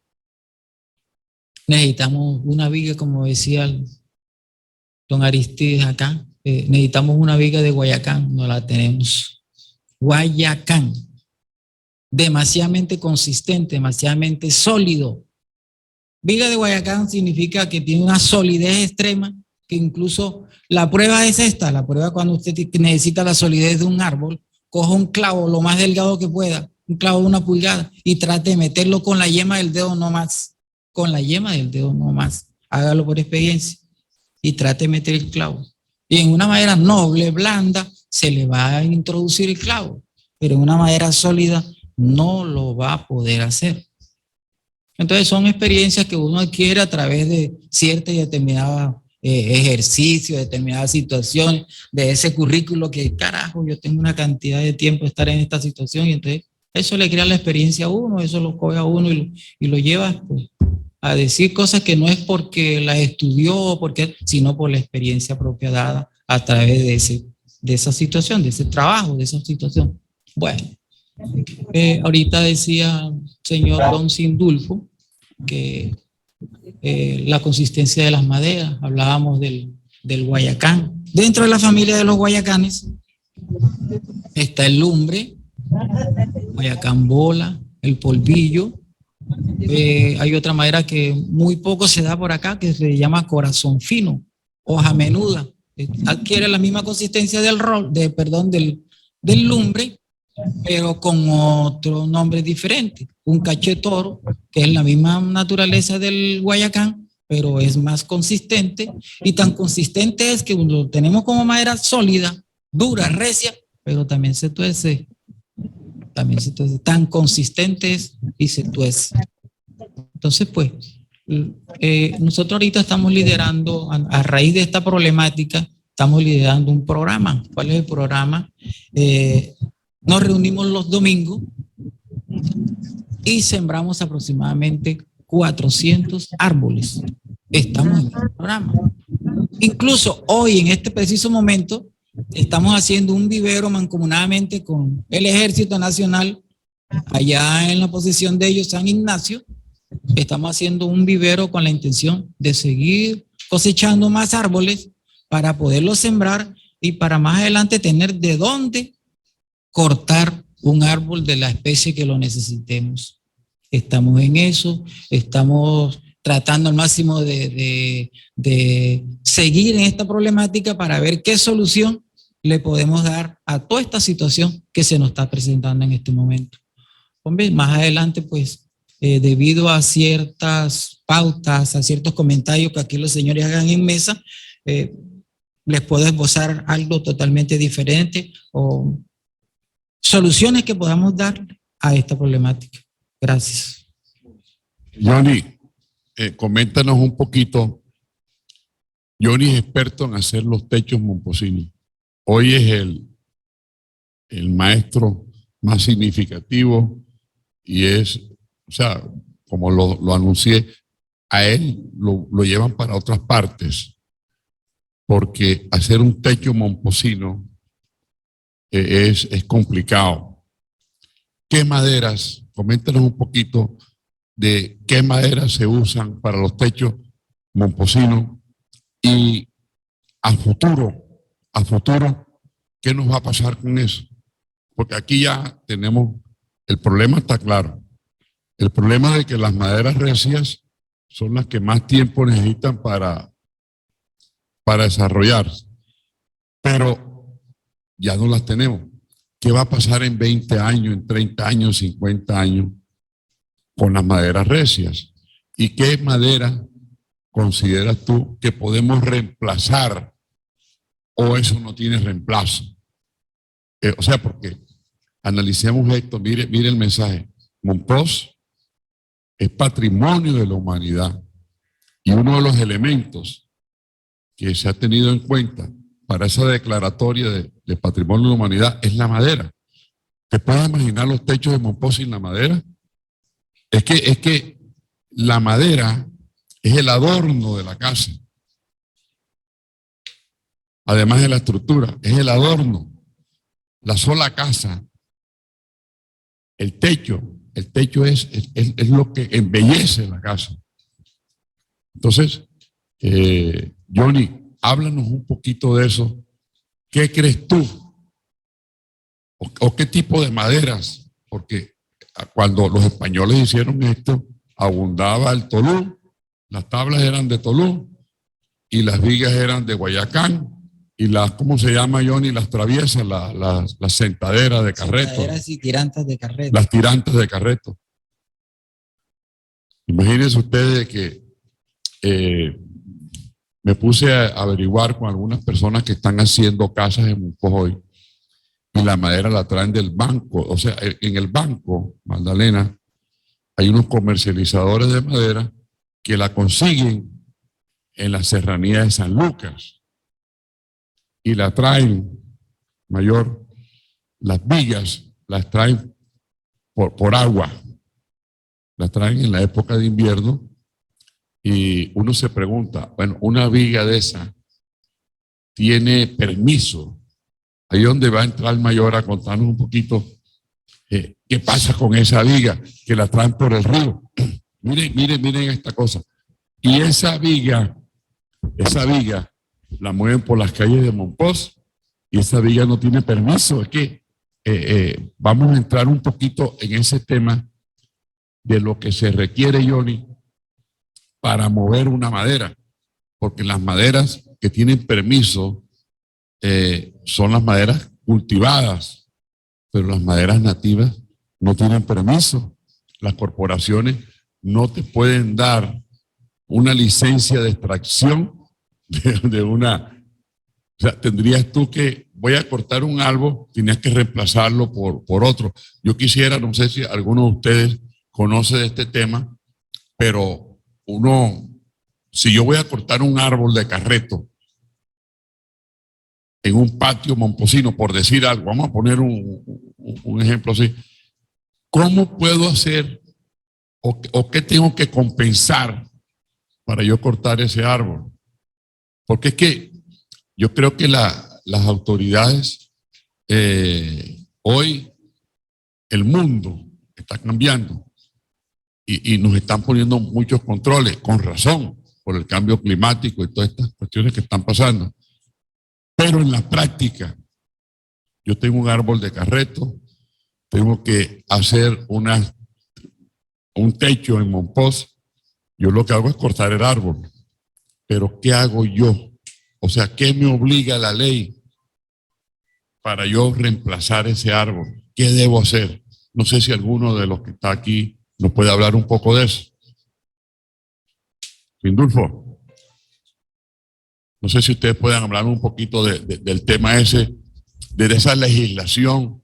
necesitamos una viga, como decía el don Aristides acá, necesitamos una viga de Guayacán, no la tenemos. Guayacán, demasiadamente consistente, demasiadamente sólido. Viga de Guayacán significa que tiene una solidez extrema, que incluso la prueba es esta, la prueba cuando usted necesita la solidez de un árbol, coja un clavo lo más delgado que pueda, un clavo de 1 pulgada, y trate de meterlo con la yema del dedo no más, con la yema del dedo no más, hágalo por experiencia, y trate de meter el clavo. Y en una madera noble, blanda, se le va a introducir el clavo, pero en una madera sólida no lo va a poder hacer. Entonces son experiencias que uno adquiere a través de cierta y determinada ejercicio, determinadas situaciones, de ese currículo que, carajo, yo tengo una cantidad de tiempo de estar en esta situación, y entonces eso le crea la experiencia a uno, eso lo coge a uno y lo lleva pues, a decir cosas que no es porque las estudió, sino por la experiencia propia dada a través de esa situación, de ese trabajo, de esa situación. Bueno, ahorita decía señor Don Sindulfo que la consistencia de las maderas, hablábamos del Guayacán. Dentro de la familia de los Guayacanes está el lumbre, Guayacán bola, el polvillo. Hay otra madera que muy poco se da por acá, que se llama corazón fino, hoja menuda. Adquiere la misma consistencia del lumbre, pero con otro nombre diferente. Un cachetoro, que es la misma naturaleza del Guayacán, pero es más consistente, y tan consistente es que lo tenemos como madera sólida, dura, recia, pero también se tuece. Tan consistente es y se tuece. Entonces, pues, nosotros ahorita estamos liderando, a raíz de esta problemática, estamos liderando un programa. ¿Cuál es el programa? Nos reunimos los domingos y sembramos aproximadamente 400 árboles. Estamos en el programa. Incluso hoy, en este preciso momento, estamos haciendo un vivero mancomunadamente con el Ejército Nacional, allá en la posición de ellos, San Ignacio. Estamos haciendo un vivero con la intención de seguir cosechando más árboles para poderlos sembrar y para más adelante tener de dónde cortar un árbol de la especie que lo necesitemos. Estamos en eso, estamos tratando al máximo de seguir en esta problemática para ver qué solución le podemos dar a toda esta situación que se nos está presentando en este momento. Hombre, más adelante, pues, debido a ciertas pautas, a ciertos comentarios que aquí los señores hagan en mesa, les puedo esbozar algo totalmente diferente o soluciones que podamos dar a esta problemática. Gracias. Johnny, coméntanos un poquito. Johnny es experto en hacer los techos momposinos. Hoy es el maestro más significativo y es, o sea, como lo anuncié, a él lo llevan para otras partes, porque hacer un techo momposino es complicado. ¿Qué maderas? Coméntanos un poquito de qué maderas se usan para los techos momposinos y a futuro, ¿qué nos va a pasar con eso? Porque aquí ya tenemos, el problema está claro. El problema de que las maderas recias son las que más tiempo necesitan para desarrollarse. Pero ya no las tenemos. ¿Qué va a pasar en 20 años, en 30 años, 50 años con las maderas recias? ¿Y qué madera consideras tú que podemos reemplazar o eso no tiene reemplazo? O sea, porque analicemos esto, mire el mensaje. Mompós es patrimonio de la humanidad y uno de los elementos que se ha tenido en cuenta para esa declaratoria de patrimonio de la humanidad es la madera. ¿Te puedes imaginar los techos de Mompós sin la madera? Es que la madera es el adorno de la casa. Además de la estructura, es el adorno. La sola casa, el techo, el techo es lo que embellece la casa. Entonces, Johnny, háblanos un poquito de eso. ¿Qué crees tú? ¿O qué tipo de maderas? Porque cuando los españoles hicieron esto, abundaba el tolú, las tablas eran de tolú y las vigas eran de Guayacán y las, ¿cómo se llama, Johnny? Las traviesas, las sentaderas de carreto. Sentaderas y tirantas de carreto. Las tirantas de carreto. Imagínense ustedes que me puse a averiguar con algunas personas que están haciendo casas en Monpós hoy y la madera la traen del banco. O sea, en el banco, Magdalena, hay unos comercializadores de madera que la consiguen en la serranía de San Lucas y la traen, mayor, las vigas las traen por agua, las traen en la época de invierno y uno se pregunta, bueno, una viga de esa tiene permiso. Ahí donde va a entrar el mayor a contarnos un poquito qué pasa con esa viga que la traen por el río. Miren esta cosa. Y esa viga la mueven por las calles de Monpós y esa viga no tiene permiso. Es que vamos a entrar un poquito en ese tema de lo que se requiere, Johnny, para mover una madera, porque las maderas que tienen permiso son las maderas cultivadas, pero las maderas nativas no tienen permiso. Las corporaciones no te pueden dar una licencia de extracción de una... O sea, tendrías tú que, voy a cortar un árbol, tenías que reemplazarlo por otro. Yo quisiera, no sé si alguno de ustedes conoce de este tema, pero si yo voy a cortar un árbol de carreto en un patio momposino, por decir algo, vamos a poner un ejemplo así, ¿cómo puedo hacer o qué tengo que compensar para yo cortar ese árbol? Porque es que yo creo que las autoridades, hoy el mundo está cambiando y nos están poniendo muchos controles, con razón, por el cambio climático y todas estas cuestiones que están pasando. Pero en la práctica, yo tengo un árbol de carreto, tengo que hacer un techo en Monpós, yo lo que hago es cortar el árbol. Pero ¿qué hago yo? O sea, ¿qué me obliga la ley para yo reemplazar ese árbol? ¿Qué debo hacer? No sé si alguno de los que está aquí nos puede hablar un poco de eso. Lindulfo, no sé si ustedes pueden hablar un poquito del tema ese, de esa legislación,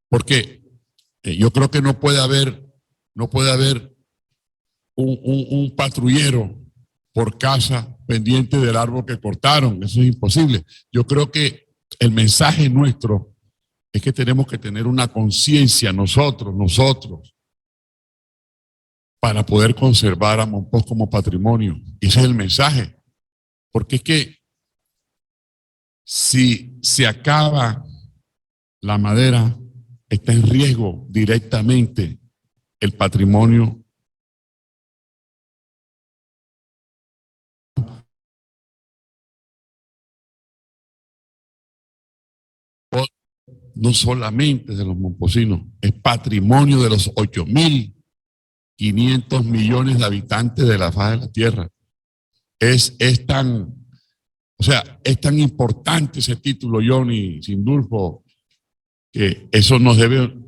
porque yo creo que no puede haber un patrullero por casa pendiente del árbol que cortaron. Eso es imposible. Yo creo que el mensaje nuestro es que tenemos que tener una conciencia nosotros, para poder conservar a Monpós como patrimonio. Ese es el mensaje. Porque es que si se acaba la madera, está en riesgo directamente el patrimonio. No solamente de los momposinos, es patrimonio de los 8.500 millones de habitantes de la faz de la tierra. Es tan importante ese título, Johnny Sindulfo, que eso nos debe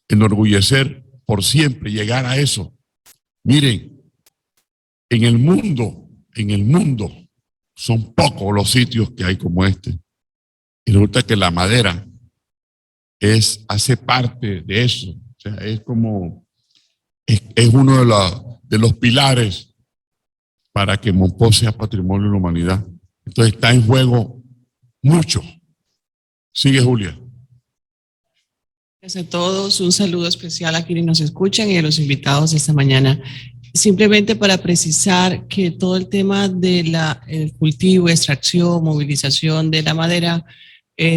enorgullecer por siempre, llegar a eso. Miren, en el mundo, son pocos los sitios que hay como este. Y resulta que la madera hace parte de eso. O sea, es uno de los pilares para que Monpós sea patrimonio de la humanidad. Entonces está en juego mucho. Sigue, Julia. Gracias a todos. Un saludo especial a quienes nos escuchan y a los invitados esta mañana. Simplemente para precisar que todo el tema de el cultivo, extracción, movilización de la madera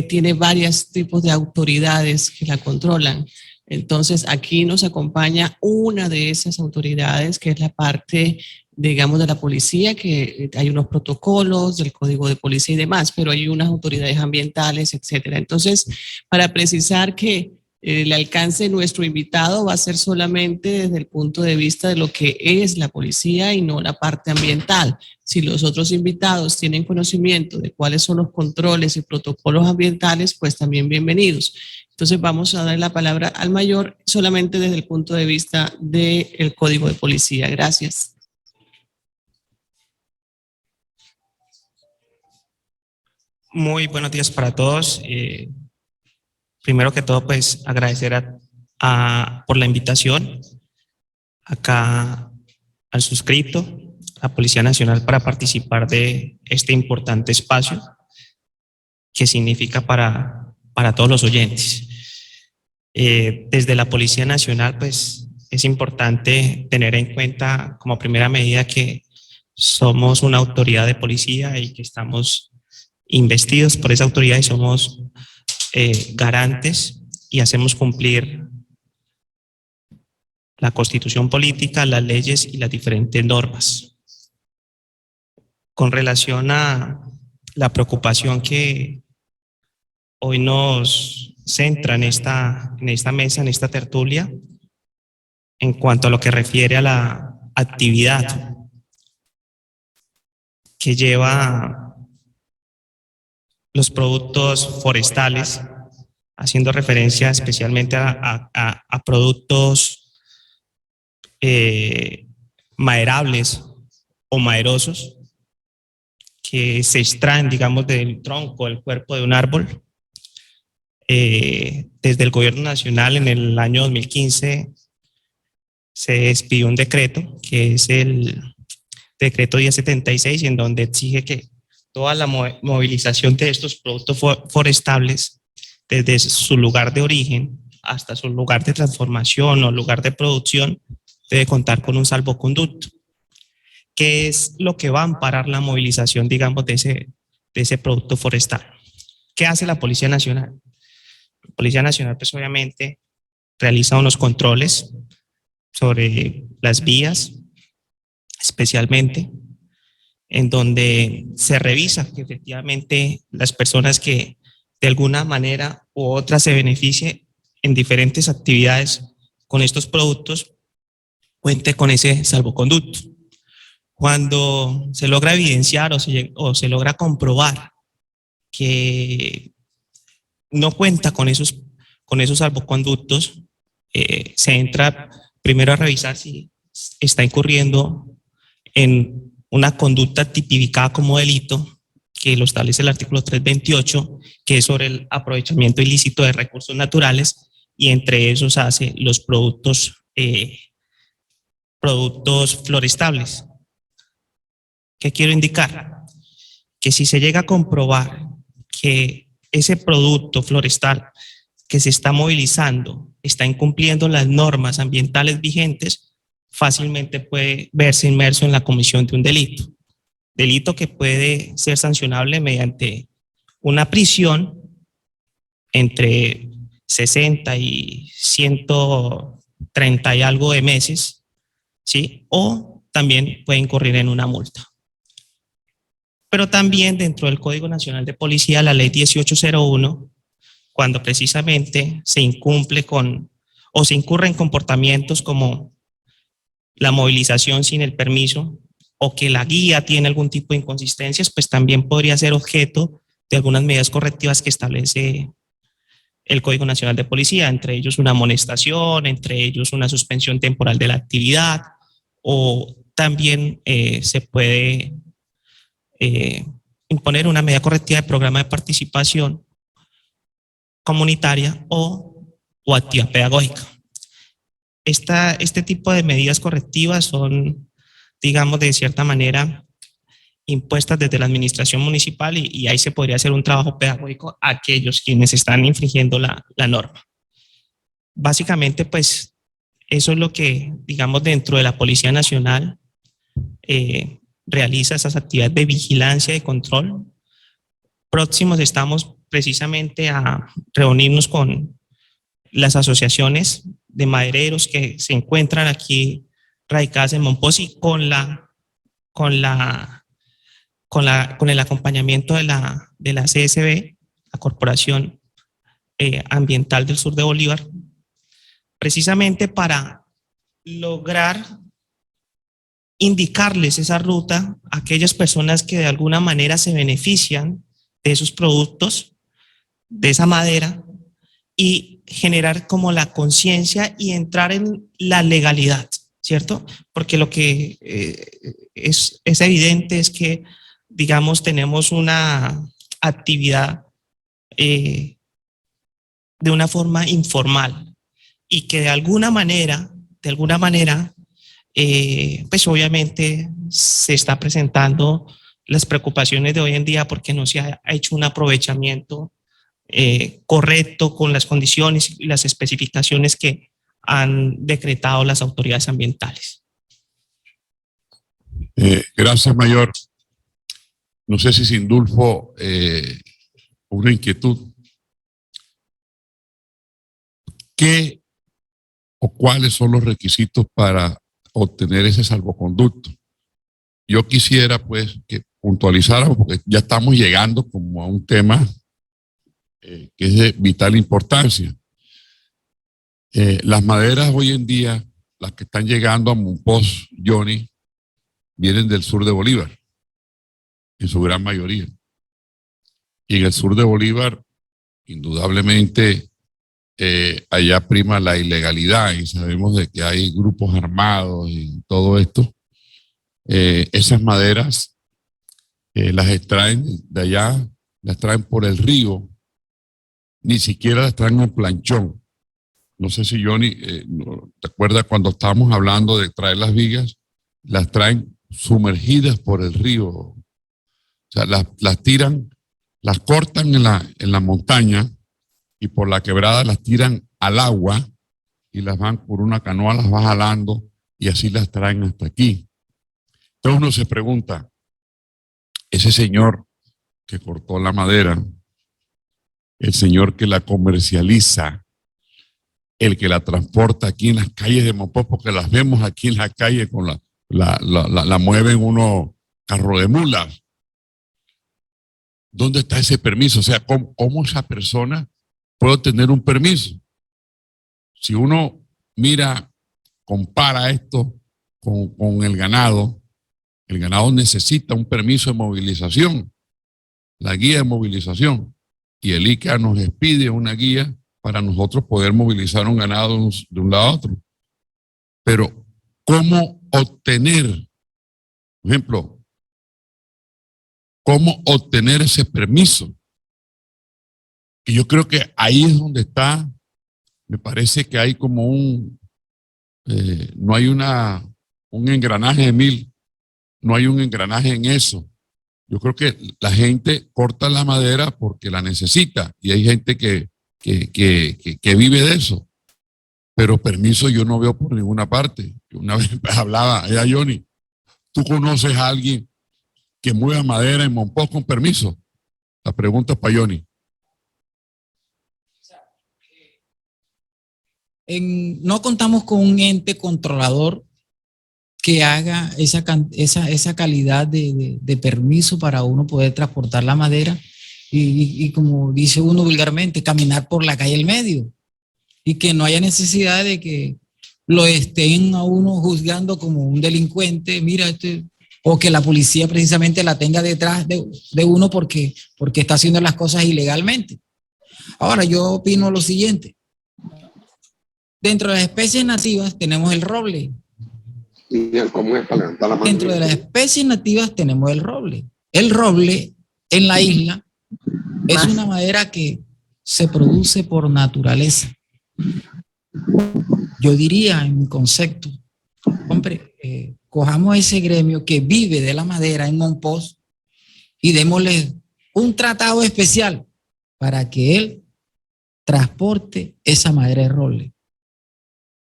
tiene varios tipos de autoridades que la controlan. Entonces, aquí nos acompaña una de esas autoridades, que es la parte, digamos, de la policía, que hay unos protocolos del Código de Policía y demás, pero hay unas autoridades ambientales, etcétera. Entonces, para precisar que el alcance de nuestro invitado va a ser solamente desde el punto de vista de lo que es la policía y no la parte ambiental. Si los otros invitados tienen conocimiento de cuáles son los controles y protocolos ambientales, pues también bienvenidos. Entonces vamos a dar la palabra al mayor solamente desde el punto de vista del Código de Policía. Gracias. Muy buenos días para todos. Primero que todo, pues agradecer por la invitación acá al suscrito, a la Policía Nacional, para participar de este importante espacio que significa para todos los oyentes. Desde la Policía Nacional, pues es importante tener en cuenta como primera medida que somos una autoridad de policía y que estamos investidos por esa autoridad y somos garantes y hacemos cumplir la Constitución política, las leyes y las diferentes normas. Con relación a la preocupación que hoy nos centra en esta mesa, en esta tertulia, en cuanto a lo que refiere a la actividad que lleva los productos forestales, haciendo referencia especialmente a productos maderables o maderosos que se extraen, digamos, del tronco, del cuerpo de un árbol. Desde el gobierno nacional en el año 2015 se expidió un decreto, que es el decreto 1076, en donde exige que toda la movilización de estos productos forestales, desde su lugar de origen hasta su lugar de transformación o lugar de producción, debe contar con un salvoconducto, que es lo que va a amparar la movilización, digamos, de ese producto forestal. ¿Qué hace la Policía Nacional? La Policía Nacional, pues obviamente, realiza unos controles sobre las vías, especialmente, en donde se revisa que efectivamente las personas que de alguna manera u otra se beneficien en diferentes actividades con estos productos cuente con ese salvoconducto. Cuando se logra evidenciar o se logra comprobar que no cuenta con esos salvoconductos, se entra primero a revisar si está incurriendo en una conducta tipificada como delito, que lo establece el artículo 328, que es sobre el aprovechamiento ilícito de recursos naturales, y entre esos hace los productos florestables. ¿Qué quiero indicar? Que si se llega a comprobar que ese producto florestal que se está movilizando está incumpliendo las normas ambientales vigentes, fácilmente puede verse inmerso en la comisión de un delito que puede ser sancionable mediante una prisión entre 60 y 130 y algo de meses, ¿sí? O también puede incurrir en una multa. Pero también dentro del Código Nacional de Policía, la Ley 1801, cuando precisamente se incumple o se incurre en comportamientos como la movilización sin el permiso o que la guía tiene algún tipo de inconsistencias, pues también podría ser objeto de algunas medidas correctivas que establece el Código Nacional de Policía, entre ellos una amonestación, entre ellos una suspensión temporal de la actividad, o también se puede imponer una medida correctiva de programa de participación comunitaria o actividad pedagógica. Este tipo de medidas correctivas son, digamos, de cierta manera impuestas desde la administración municipal y ahí se podría hacer un trabajo pedagógico a aquellos quienes están infringiendo la norma. Básicamente, pues, eso es lo que, digamos, dentro de la Policía Nacional realiza esas actividades de vigilancia y control. Próximos estamos precisamente a reunirnos con las asociaciones de madereros que se encuentran aquí radicadas en Mompox y con el acompañamiento de la CSB, la Corporación Ambiental del Sur de Bolívar, precisamente para lograr indicarles esa ruta a aquellas personas que de alguna manera se benefician de esos productos, de esa madera, y generar como la conciencia y entrar en la legalidad, ¿cierto? Porque lo que es evidente es que, digamos, tenemos una actividad de una forma informal y que de alguna manera, pues obviamente se está presentando las preocupaciones de hoy en día porque no se ha hecho un aprovechamiento correcto con las condiciones y las especificaciones que han decretado las autoridades ambientales. Gracias, Mayor. No sé si Sindulfo, una inquietud. ¿Qué o cuáles son los requisitos para obtener ese salvoconducto? Yo quisiera pues que puntualizáramos, porque ya estamos llegando como a un tema que es de vital importancia. Las maderas hoy en día, las que están llegando a Mompox, Johnny, vienen del sur de Bolívar, en su gran mayoría. Y en el sur de Bolívar, indudablemente, allá prima la ilegalidad y sabemos de que hay grupos armados y todo esto. Esas maderas las extraen de allá, las traen por el río, ni siquiera las traen en planchón. No sé si Johnny, ¿te acuerdas cuando estábamos hablando de traer las vigas? Las traen sumergidas por el río. O sea, las tiran, las cortan en la montaña y por la quebrada las tiran al agua y las van por una canoa, las va jalando y así las traen hasta aquí. Entonces uno se pregunta, ese señor que cortó la madera, el señor que la comercializa, el que la transporta aquí en las calles de Mompox, porque las vemos aquí en la calle con la mueven unos carros de mulas. ¿Dónde está ese permiso? O sea, ¿cómo esa persona puede tener un permiso? Si uno mira, compara esto con el ganado necesita un permiso de movilización, la guía de movilización, y el ICA nos expide una guía para nosotros poder movilizar un ganado de un lado a otro. Pero, ¿cómo obtener, por ejemplo, cómo obtener ese permiso? Y yo creo que ahí es donde está, me parece que hay como no hay un engranaje de mil, no hay un engranaje en eso. Yo creo que la gente corta la madera porque la necesita y hay gente que vive de eso. Pero permiso yo no veo por ninguna parte. Una vez hablaba, Johnny, ¿tú conoces a alguien que mueva madera en Mompox con permiso? La pregunta es para Johnny. No contamos con un ente controlador que haga esa calidad de permiso para uno poder transportar la madera y como dice uno vulgarmente, caminar por la calle del medio y que no haya necesidad de que lo estén a uno juzgando como un delincuente, mira, o que la policía precisamente la tenga detrás de uno porque está haciendo las cosas ilegalmente. Ahora, yo opino lo siguiente. Dentro de las especies nativas tenemos el roble. Dentro de las especies nativas tenemos el roble. El roble en la isla es una madera que se produce por naturaleza. Yo diría en mi concepto, hombre, cojamos ese gremio que vive de la madera en Mompox y démosle un tratado especial para que él transporte esa madera de roble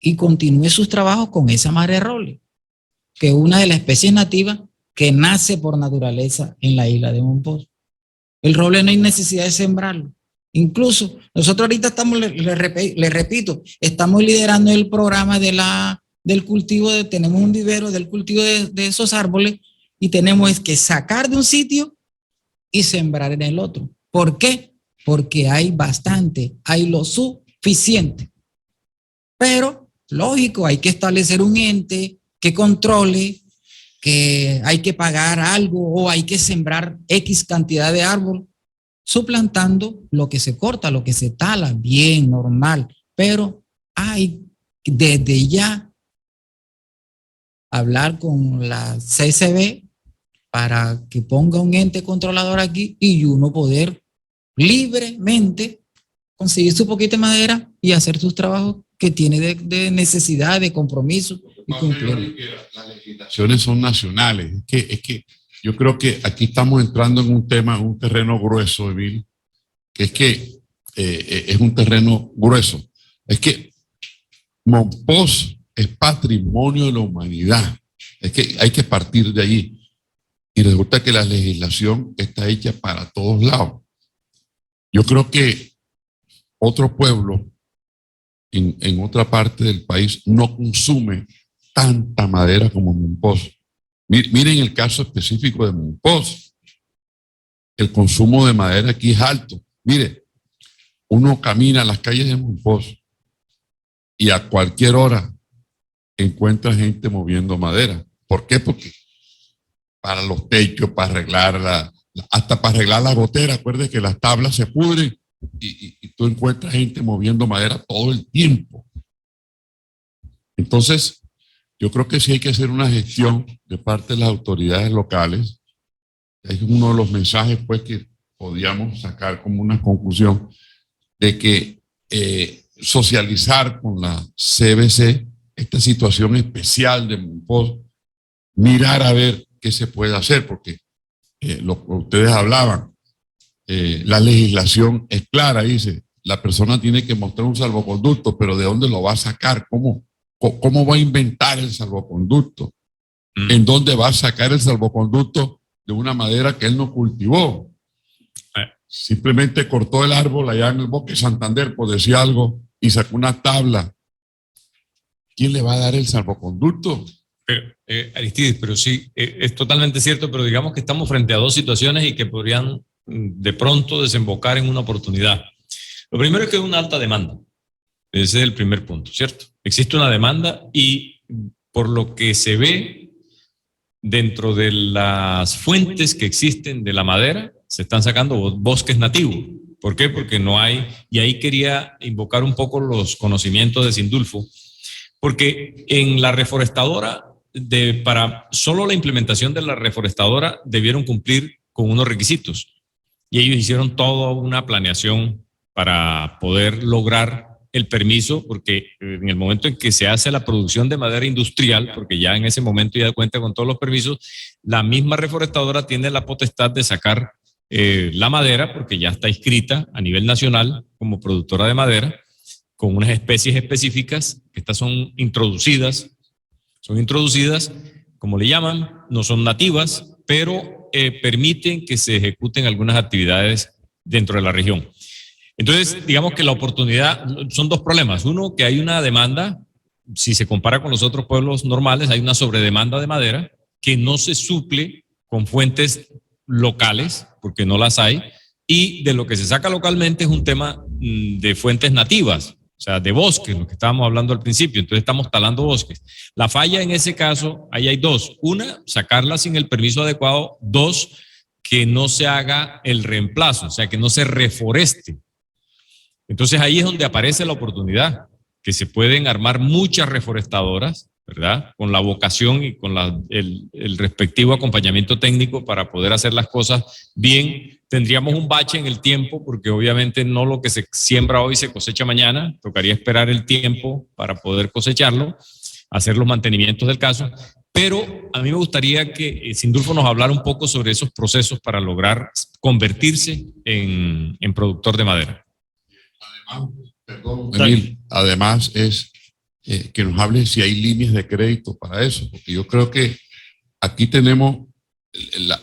y continúe sus trabajos con esa madera de roble, que es una de las especies nativas que nace por naturaleza en la isla de Mompox. El roble no hay necesidad de sembrarlo Incluso nosotros ahorita estamos, le repito, estamos liderando el programa del cultivo, tenemos un vivero del cultivo de esos árboles y tenemos que sacar de un sitio y sembrar en el otro. ¿Por qué? Porque hay bastante, hay lo suficiente. Pero, lógico, hay que establecer un ente que controle, que hay que pagar algo o hay que sembrar X cantidad de árbol, suplantando lo que se corta, lo que se tala, bien, normal. Pero hay desde ya hablar con la CCB para que ponga un ente controlador aquí y uno poder libremente conseguir su poquito de madera y hacer sus trabajos que tiene de necesidad, de compromiso y cumplir. Las legislaciones son nacionales. Es que yo creo que aquí estamos entrando en un tema, un terreno grueso, Emil, que es un terreno grueso. Es que Mompox es patrimonio de la humanidad. Es que hay que partir de allí. Y resulta que la legislación está hecha para todos lados. Yo creo que otro pueblo en otra parte del país no consume tanta madera como Mompox. Miren el caso específico de Mompox. El consumo de madera aquí es alto. Mire, uno camina a las calles de Mompox y a cualquier hora encuentra gente moviendo madera. ¿Por qué? Porque para los techos, para arreglar hasta para arreglar la gotera, acuérdense que las tablas se pudren y tú encuentras gente moviendo madera todo el tiempo. Entonces, yo creo que sí hay que hacer una gestión de parte de las autoridades locales. Es uno de los mensajes pues que podíamos sacar como una conclusión de que socializar con la CBC esta situación especial de Mompox, mirar a ver qué se puede hacer, porque lo que ustedes hablaban, la legislación es clara, dice, la persona tiene que mostrar un salvoconducto, pero ¿de dónde lo va a sacar? ¿Cómo va a inventar el salvoconducto? ¿En dónde va a sacar el salvoconducto de una madera que él no cultivó? Simplemente cortó el árbol allá en el Bosque Santander, por decir algo, y sacó una tabla. ¿Quién le va a dar el salvoconducto? Aristides, pero sí, es totalmente cierto, pero digamos que estamos frente a dos situaciones y que podrían de pronto desembocar en una oportunidad. Lo primero es que hay una alta demanda. Ese es el primer punto, ¿cierto? Existe una demanda y por lo que se ve dentro de las fuentes que existen de la madera, se están sacando bosques nativos. ¿Por qué? Porque no hay, y ahí quería invocar un poco los conocimientos de Sindulfo, porque en la reforestadora, para solo la implementación de la reforestadora debieron cumplir con unos requisitos y ellos hicieron toda una planeación para poder lograr el permiso, porque en el momento en que se hace la producción de madera industrial, porque ya en ese momento ya cuenta con todos los permisos, la misma reforestadora tiene la potestad de sacar la madera, porque ya está inscrita a nivel nacional como productora de madera, con unas especies específicas, que estas son introducidas, como le llaman, no son nativas, pero permiten que se ejecuten algunas actividades dentro de la región. Entonces, digamos que la oportunidad, son dos problemas. Uno, que hay una demanda, si se compara con los otros pueblos normales, hay una sobredemanda de madera que no se suple con fuentes locales, porque no las hay, y de lo que se saca localmente es un tema de fuentes nativas, o sea, de bosques, lo que estábamos hablando al principio. Entonces estamos talando bosques. La falla en ese caso, ahí hay dos. Una, sacarla sin el permiso adecuado. Dos, que no se haga el reemplazo, o sea, que no se reforeste. Entonces ahí es donde aparece la oportunidad, que se pueden armar muchas reforestadoras, ¿verdad? Con la vocación y con el respectivo acompañamiento técnico para poder hacer las cosas bien. Tendríamos un bache en el tiempo, porque obviamente no lo que se siembra hoy se cosecha mañana, tocaría esperar el tiempo para poder cosecharlo, hacer los mantenimientos del caso, pero a mí me gustaría que Sindulfo nos hablara un poco sobre esos procesos para lograr convertirse en productor de madera. Además, perdón, Emil, además es que nos hable si hay líneas de crédito para eso, porque yo creo que aquí tenemos la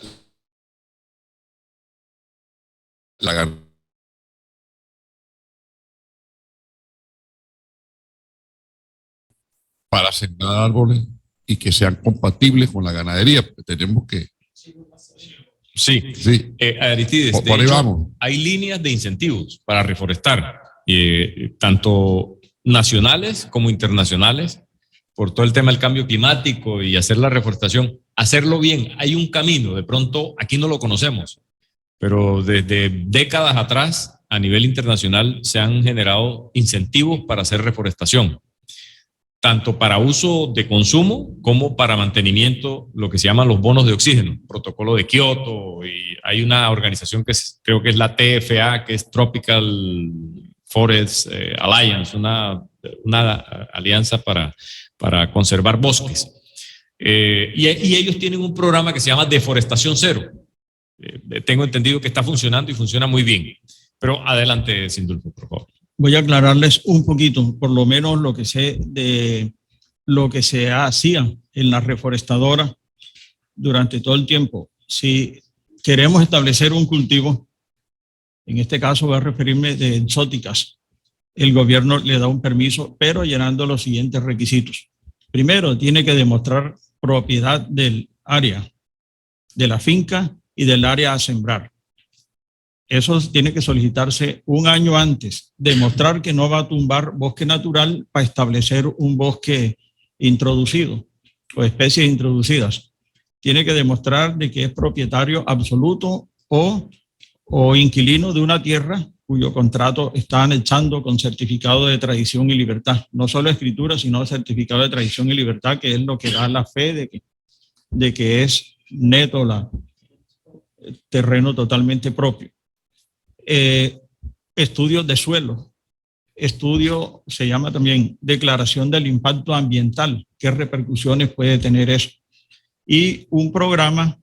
para sembrar árboles y que sean compatibles con la ganadería. Tenemos que... Sí, Sí, Aristides, por de ahí hecho, vamos. hay líneas de incentivos para reforestar, tanto nacionales como internacionales, por todo el tema del cambio climático y hacer la reforestación. Hacerlo bien, hay un camino, de pronto aquí no lo conocemos, pero desde décadas atrás, a nivel internacional, se han generado incentivos para hacer reforestación, tanto para uso de consumo como para mantenimiento, lo que se llaman los bonos de oxígeno, protocolo de Kioto, y hay una organización que creo que es la TFA, que es Tropical Forest Alliance, una alianza para conservar bosques. Y ellos tienen un programa que se llama Deforestación Cero. Tengo entendido que está funcionando y funciona muy bien. Pero adelante, Sindulfo, por favor. Voy a aclararles un poquito, por lo menos lo que sé de lo que se hacía en la reforestadora durante todo el tiempo. Si queremos establecer un cultivo, en este caso voy a referirme de exóticas, el gobierno le da un permiso, pero llenando los siguientes requisitos. Primero, tiene que demostrar propiedad del área, de la finca y del área a sembrar. Eso tiene que solicitarse un año antes, demostrar que no va a tumbar bosque natural para establecer un bosque introducido o especies introducidas. Tiene que demostrar de que es propietario absoluto o inquilino de una tierra cuyo contrato está anexando con certificado de tradición y libertad. No solo escritura, sino certificado de tradición y libertad, que es lo que da la fe de que es neto el terreno totalmente propio. Estudios de suelo. Estudio se llama también declaración del impacto ambiental. ¿Qué repercusiones puede tener eso? Y un cronograma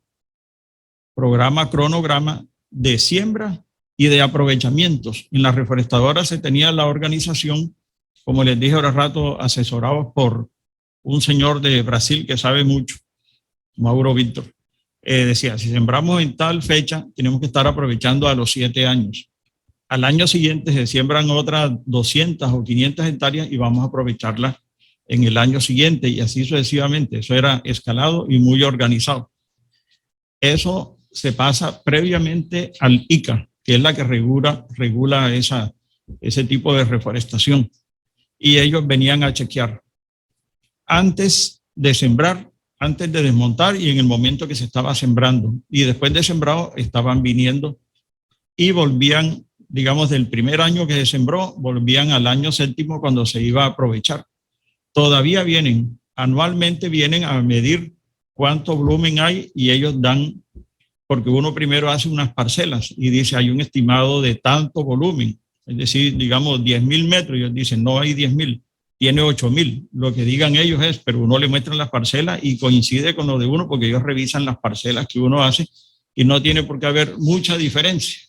de siembra y de aprovechamientos. En la reforestadora se tenía la organización, como les dije ahora rato, asesorados por un señor de Brasil que sabe mucho, Mauro Víctor. Decía, si sembramos en tal fecha, tenemos que estar aprovechando a los 7 años. Al año siguiente se siembran otras 200 o 500 hectáreas y vamos a aprovecharlas en el año siguiente y así sucesivamente. Eso era escalado y muy organizado. Eso se pasa previamente al ICA, que es la que regula ese tipo de reforestación. Y ellos venían a chequear antes de sembrar, antes de desmontar y en el momento que se estaba sembrando. Y después de sembrado estaban viniendo y volvían, digamos, del primer año que se sembró, volvían al año 7º cuando se iba a aprovechar. Todavía vienen, anualmente vienen a medir cuánto volumen hay y ellos dan, porque uno primero hace unas parcelas y dice hay un estimado de tanto volumen, es decir, digamos 10.000 metros, y ellos dicen no hay 10.000, tiene 8.000, lo que digan ellos es, pero uno le muestra las parcelas y coincide con lo de uno porque ellos revisan las parcelas que uno hace y no tiene por qué haber mucha diferencia.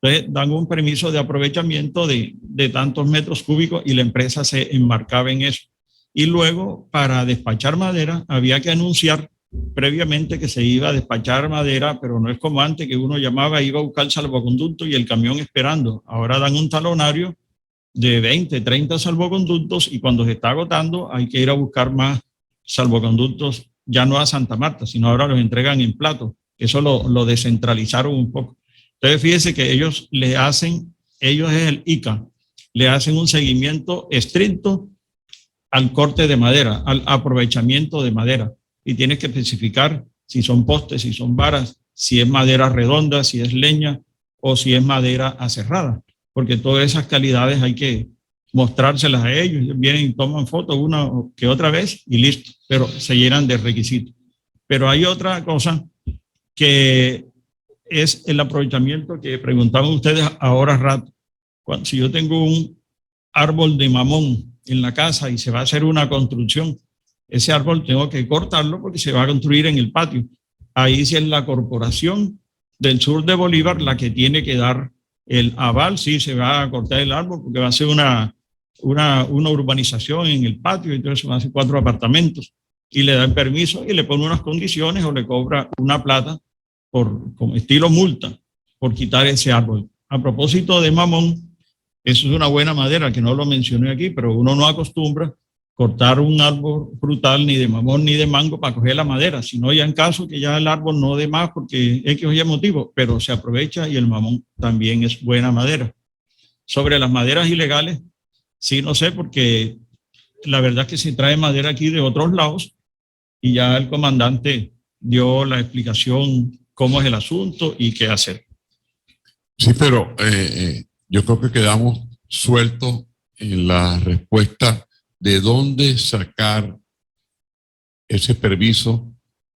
Entonces dan un permiso de aprovechamiento de tantos metros cúbicos y la empresa se enmarcaba en eso. Y luego para despachar madera había que anunciar previamente que se iba a despachar madera, pero no es como antes que uno llamaba, iba a buscar salvoconducto y el camión esperando. Ahora dan un talonario de 20, 30 salvoconductos y cuando se está agotando hay que ir a buscar más salvoconductos, ya no a Santa Marta, sino ahora los entregan en plato. Eso lo descentralizaron un poco. Entonces fíjese que ellos es el ICA, le hacen un seguimiento estricto al corte de madera, al aprovechamiento de madera. Y tienes que especificar si son postes, si son varas, si es madera redonda, si es leña o si es madera aserrada. Porque todas esas calidades hay que mostrárselas a ellos. Ellos vienen y toman fotos una que otra vez y listo, pero se llenan de requisitos. Pero hay otra cosa que es el aprovechamiento que preguntaban ustedes ahora rato. Si yo tengo un árbol de mamón en la casa y se va a hacer una construcción, ese árbol tengo que cortarlo porque se va a construir en el patio. Ahí sí es la Corporación del Sur de Bolívar la que tiene que dar el aval, sí se va a cortar el árbol porque va a ser una urbanización en el patio, entonces van a ser 4 apartamentos y le dan permiso y le pone unas condiciones o le cobra una plata como estilo multa por quitar ese árbol. A propósito de mamón, eso es una buena madera que no lo mencioné aquí, pero uno no acostumbra cortar un árbol frutal ni de mamón ni de mango para coger la madera, sino ya en caso que ya el árbol no dé más porque X o Y motivo, pero se aprovecha y el mamón también es buena madera. Sobre las maderas ilegales, sí, no sé, porque la verdad es que se trae madera aquí de otros lados y ya el comandante dio la explicación cómo es el asunto y qué hacer. Sí, pero yo creo que quedamos sueltos en la respuesta de dónde sacar ese permiso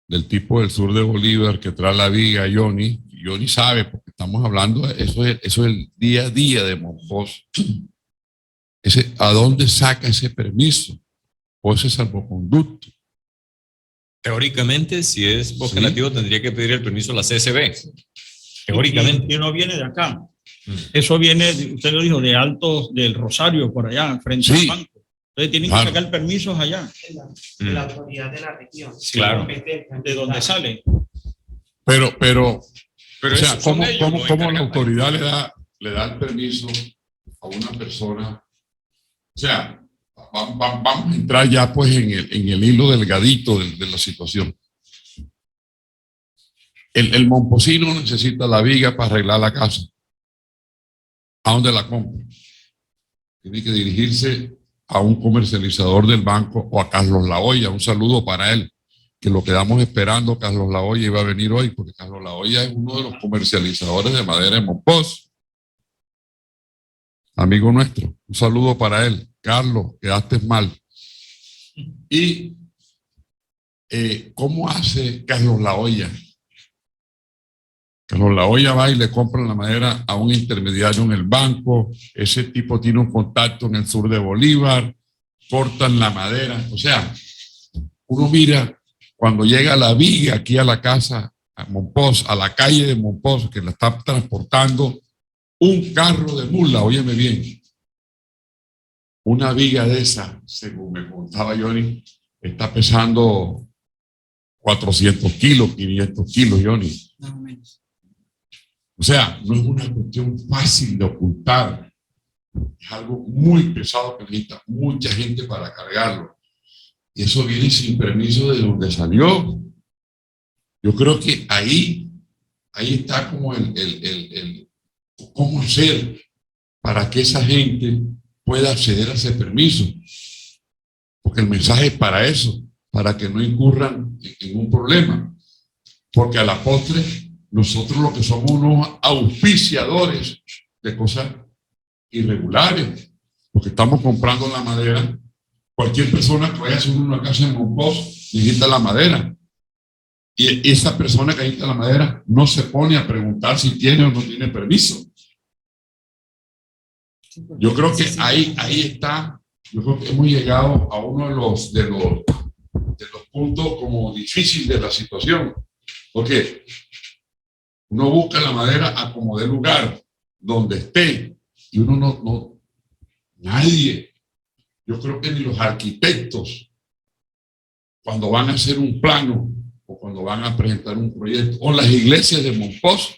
del tipo del sur de Bolívar que trae la viga Johnny. Johnny sabe, porque estamos hablando, eso es el día a día de Monpós. ¿A dónde saca ese permiso o ese salvoconducto? Teóricamente, si es bosque Sí. nativo, tendría que pedir el permiso a la CSB. Teóricamente. Y no viene de acá. Eso viene, usted lo dijo, de Altos del Rosario, por allá, frente Sí. al banco. Entonces tienen Claro. que sacar permisos allá, De la autoridad de la región. Claro. de donde sale. Pero Pero o sea, esos son ¿cómo, ellos, cómo, los cómo la encargados. autoridad le da el permiso a una persona? O sea, vamos a entrar ya pues en el hilo delgadito de la situación. El momposino necesita la viga para arreglar la casa. ¿A dónde la compra? Tiene que dirigirse a un comercializador del banco o a Carlos Laoya. Un saludo para él, que lo quedamos esperando. Carlos Laoya iba a venir hoy, porque Carlos Laoya es uno de los comercializadores de madera de Monpós. Amigo nuestro, un saludo para él. Carlos, quedaste mal. ¿Y cómo hace Carlos Laoya? Carlos Laoya va y le compra la madera a un intermediario en el banco. Ese tipo tiene un contacto en el sur de Bolívar, cortan la madera. O sea, uno mira cuando llega la viga aquí a la casa, a Monpós, a la calle de Monpós, que la está transportando un carro de mula, óyeme bien. Una viga de esa, según me contaba Johnny, está pesando 400 kilos, 500 kilos, Johnny. Más o menos. O sea, no es una cuestión fácil de ocultar. Es algo muy pesado que necesita mucha gente para cargarlo. Y eso viene sin permiso de donde salió. Yo creo que ahí está como cómo hacer para que esa gente pueda acceder a ese permiso. Porque el mensaje es para eso, para que no incurran en un problema. Porque a la postre, nosotros lo que somos unos auspiciadores de cosas irregulares, porque estamos comprando la madera. Cualquier persona que vaya a hacer una casa en Monpós necesita la madera. Y esa persona que necesita la madera no se pone a preguntar si tiene o no tiene permiso. Yo creo que ahí está. Yo creo que hemos llegado a uno de los puntos como difíciles de la situación. Porque uno busca la madera a como de lugar, donde esté, y uno nadie, yo creo que ni los arquitectos, cuando van a hacer un plano o cuando van a presentar un proyecto, o las iglesias de Monpós,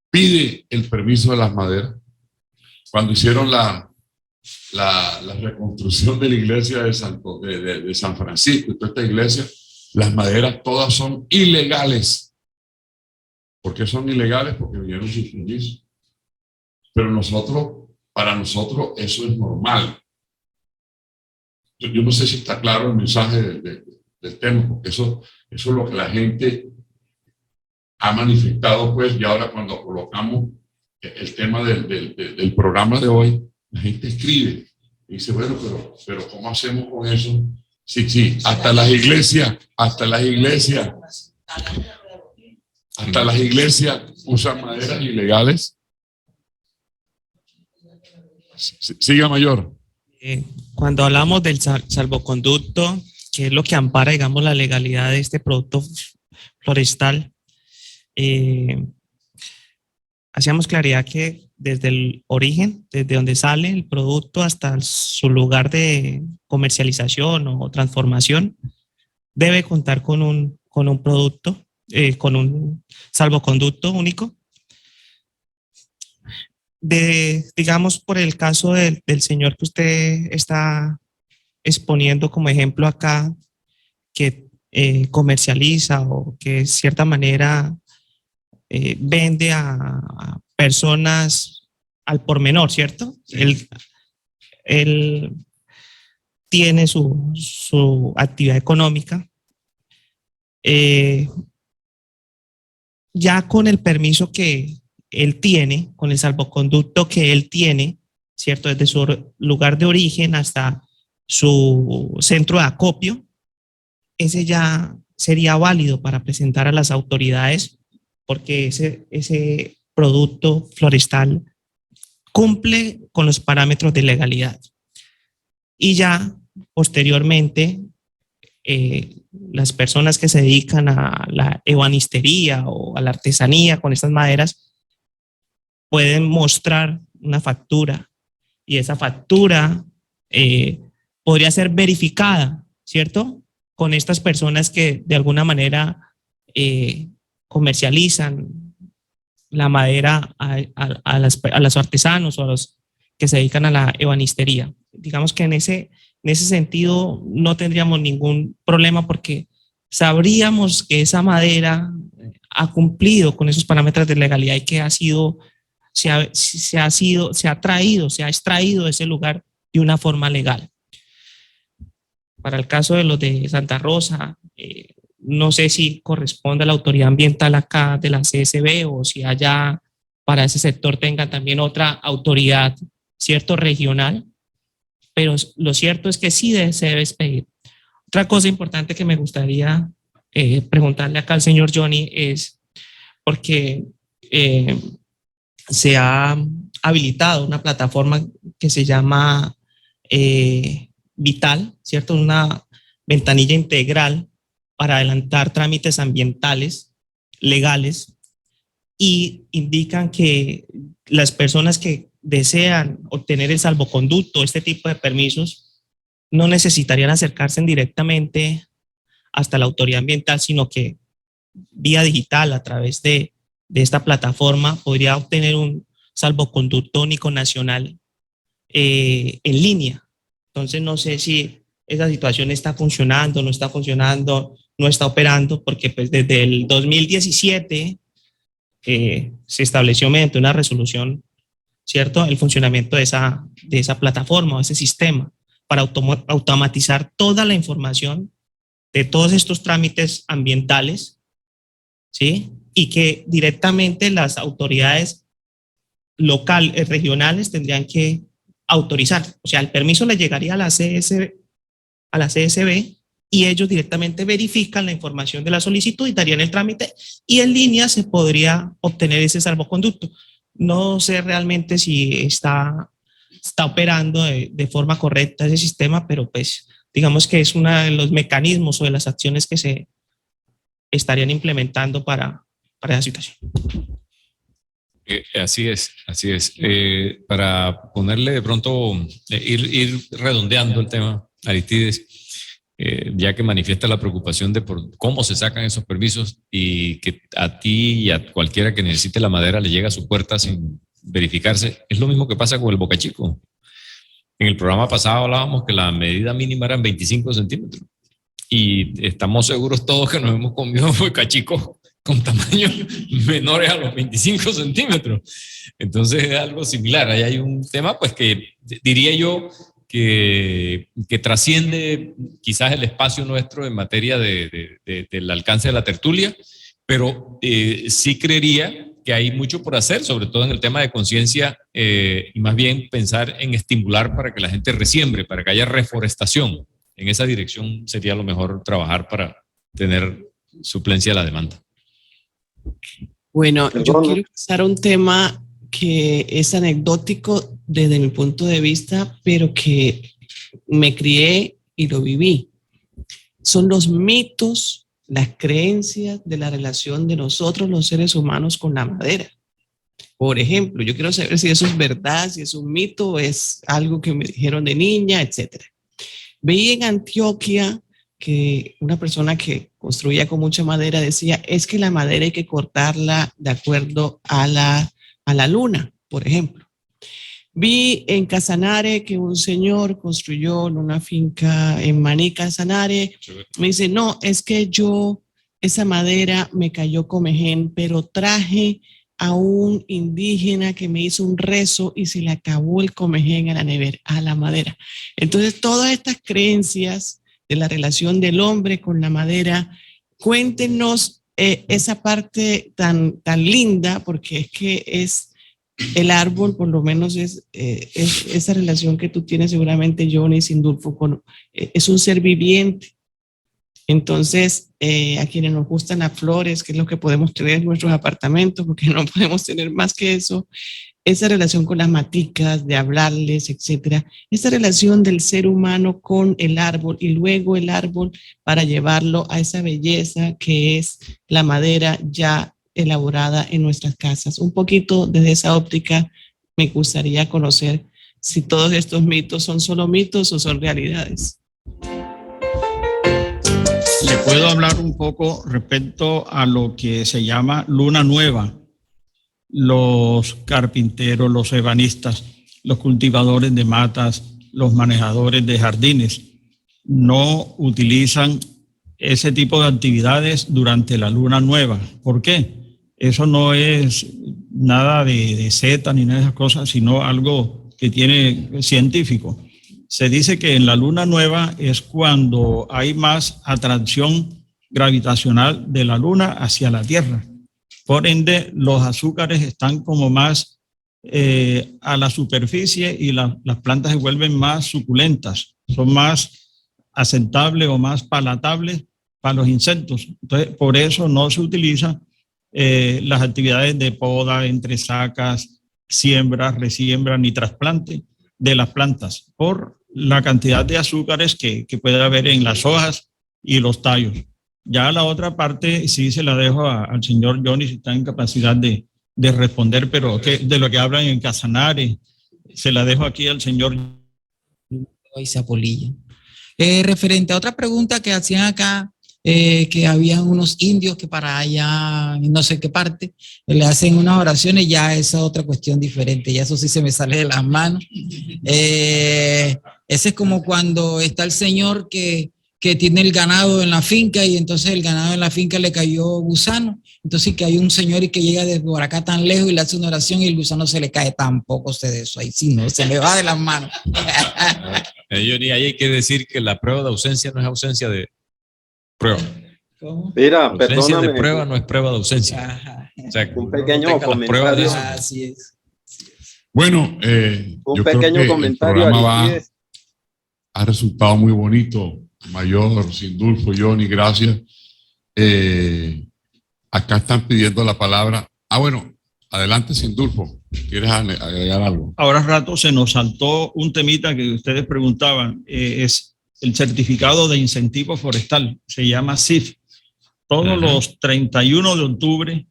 pide el permiso de las maderas. Cuando hicieron la reconstrucción de la iglesia de San Francisco y toda esta iglesia, las maderas todas son ilegales. ¿Por qué son ilegales? Porque vinieron sin permiso. Pero para nosotros eso es normal. Yo no sé si está claro el mensaje del tema, porque eso es lo que la gente ha manifestado, pues, y ahora cuando colocamos el tema del programa de hoy, la gente escribe y dice, bueno, pero ¿cómo hacemos con eso? Sí, hasta las iglesias usan maderas ilegales. Siga, mayor. Cuando hablamos del salvoconducto, que es lo que ampara, digamos, la legalidad de este producto forestal, hacíamos claridad que desde el origen, desde donde sale el producto hasta su lugar de comercialización o transformación, debe contar con un producto, con un salvoconducto único. digamos, por el caso del señor que usted está exponiendo como ejemplo acá, que comercializa o que de cierta manera vende a personas al por menor, ¿cierto? Sí. Él tiene su actividad económica. Ya con el permiso que él tiene, con el salvoconducto que él tiene, ¿cierto? Desde su lugar de origen hasta su centro de acopio, ese ya sería válido para presentar a las autoridades porque ese producto forestal cumple con los parámetros de legalidad. Y ya posteriormente, las personas que se dedican a la ebanistería o a la artesanía con estas maderas pueden mostrar una factura y esa factura podría ser verificada, ¿cierto? Con estas personas que de alguna manera comercializan la madera a los artesanos o a los que se dedican a la ebanistería. Digamos que en ese sentido no tendríamos ningún problema porque sabríamos que esa madera ha cumplido con esos parámetros de legalidad y que se ha extraído de ese lugar de una forma legal. Para el caso de los de Santa Rosa, no sé si corresponde a la autoridad ambiental acá de la CSB o si allá para ese sector tengan también otra autoridad, ¿cierto? Regional, pero lo cierto es que sí se debe expedir. Otra cosa importante que me gustaría preguntarle acá al señor Johnny es porque se ha habilitado una plataforma que se llama Vital, ¿cierto? Una ventanilla integral para adelantar trámites ambientales legales y indican que las personas que desean obtener el salvoconducto, este tipo de permisos, no necesitarían acercarse directamente hasta la autoridad ambiental, sino que vía digital, a través de esta plataforma, podría obtener un salvoconducto único nacional en línea. Entonces, no sé si esa situación está funcionando, no está funcionando, no está operando, porque pues desde el 2017 se estableció mediante una resolución, ¿cierto?, el funcionamiento de esa plataforma o ese sistema para automatizar toda la información de todos estos trámites ambientales, ¿sí? Y que directamente las autoridades locales, regionales, tendrían que autorizar. O sea, el permiso le llegaría a la CSB y ellos directamente verifican la información de la solicitud y darían el trámite y en línea se podría obtener ese salvoconducto. No sé realmente si está operando de forma correcta ese sistema, pero pues digamos que es uno de los mecanismos o de las acciones que se estarían implementando para esa situación. Así es, así es. Para ponerle de pronto, ir redondeando el tema, Aristides, ya que manifiesta la preocupación de por cómo se sacan esos permisos y que a ti y a cualquiera que necesite la madera le llega a su puerta sin verificarse, es lo mismo que pasa con el Boca Chico. En el programa pasado hablábamos que la medida mínima eran 25 centímetros y estamos seguros todos que nos hemos comido Boca Chico con tamaños menores a los 25 centímetros. Entonces es algo similar. Ahí hay un tema pues que diría yo que trasciende quizás el espacio nuestro en materia del alcance de la tertulia, pero sí creería que hay mucho por hacer, sobre todo en el tema de conciencia y más bien pensar en estimular para que la gente resiembre, para que haya reforestación. En esa dirección sería lo mejor trabajar para tener suplencia de la demanda. Bueno, yo quiero pasar a un tema que es anecdótico desde mi punto de vista, pero que me crié y lo viví. Son los mitos, las creencias de la relación de nosotros los seres humanos con la madera. Por ejemplo, yo quiero saber si eso es verdad, si es un mito, es algo que me dijeron de niña, etc. Veí en Antioquia que una persona que construía con mucha madera decía, es que la madera hay que cortarla de acuerdo a la luna, por ejemplo. Vi en Casanare que un señor construyó en una finca en Maní, Casanare. Me dice, no, es que esa madera me cayó comején, pero traje a un indígena que me hizo un rezo y se le acabó el comején a la nevera, a la madera. Entonces, todas estas creencias de la relación del hombre con la madera, cuéntenos esa parte tan linda, porque es que es el árbol, por lo menos es esa relación que tú tienes seguramente, Johnny Sindulfo, es un ser viviente. Entonces, a quienes nos gustan las flores, que es lo que podemos tener en nuestros apartamentos, porque no podemos tener más que eso, esa relación con las maticas, de hablarles, etcétera, esa relación del ser humano con el árbol y luego el árbol para llevarlo a esa belleza que es la madera ya elaborada en nuestras casas. Un poquito desde esa óptica me gustaría conocer si todos estos mitos son solo mitos o son realidades. Le puedo hablar un poco respecto a lo que se llama luna nueva. Los carpinteros, los ebanistas, los cultivadores de matas, los manejadores de jardines no utilizan ese tipo de actividades durante la luna nueva. ¿Por qué? Eso no es nada de seta ni nada de esas cosas, sino algo que tiene científico. Se dice que en la luna nueva es cuando hay más atracción gravitacional de la luna hacia la Tierra. Por ende, los azúcares están como más a la superficie y las plantas se vuelven más suculentas, son más aceptables o más palatables para los insectos. Entonces, por eso no se utilizan las actividades de poda, entresacas, siembra, resiembra ni trasplante de las plantas, por la cantidad de azúcares que puede haber en las hojas y los tallos. Ya la otra parte sí se la dejo al señor Johnny si está en capacidad de responder, pero de lo que hablan en Casanare, se la dejo aquí al señor. Referente a otra pregunta que hacían acá, que había unos indios que para allá, no sé qué parte, le hacen unas oraciones, ya esa es otra cuestión diferente, ya eso sí se me sale de las manos. Ese es como cuando está el señor que tiene el ganado en la finca y entonces el ganado en la finca le cayó gusano. Entonces que hay un señor y que llega desde por acá tan lejos y le hace una oración y el gusano se le cae, tampoco sé de eso, ahí sí no, se le va de las manos. Johnny, ahí hay que decir que la prueba de ausencia no es ausencia de prueba. ¿Cómo? Mira, Ausencia perdóname. de prueba no es prueba de ausencia. Ajá. O sea, Un pequeño no tenga las pruebas de eso. Así es. Bueno, Un yo pequeño creo que comentario, el programa Aristides. ha resultado muy bonito. Mayor, Sindulfo, Johnny, gracias. Acá están pidiendo la palabra. Bueno, adelante, Sindulfo. ¿Quieres agregar algo? Ahora rato se nos saltó un temita que ustedes preguntaban, es el certificado de incentivo forestal, se llama CIF. Todos los 31 de octubre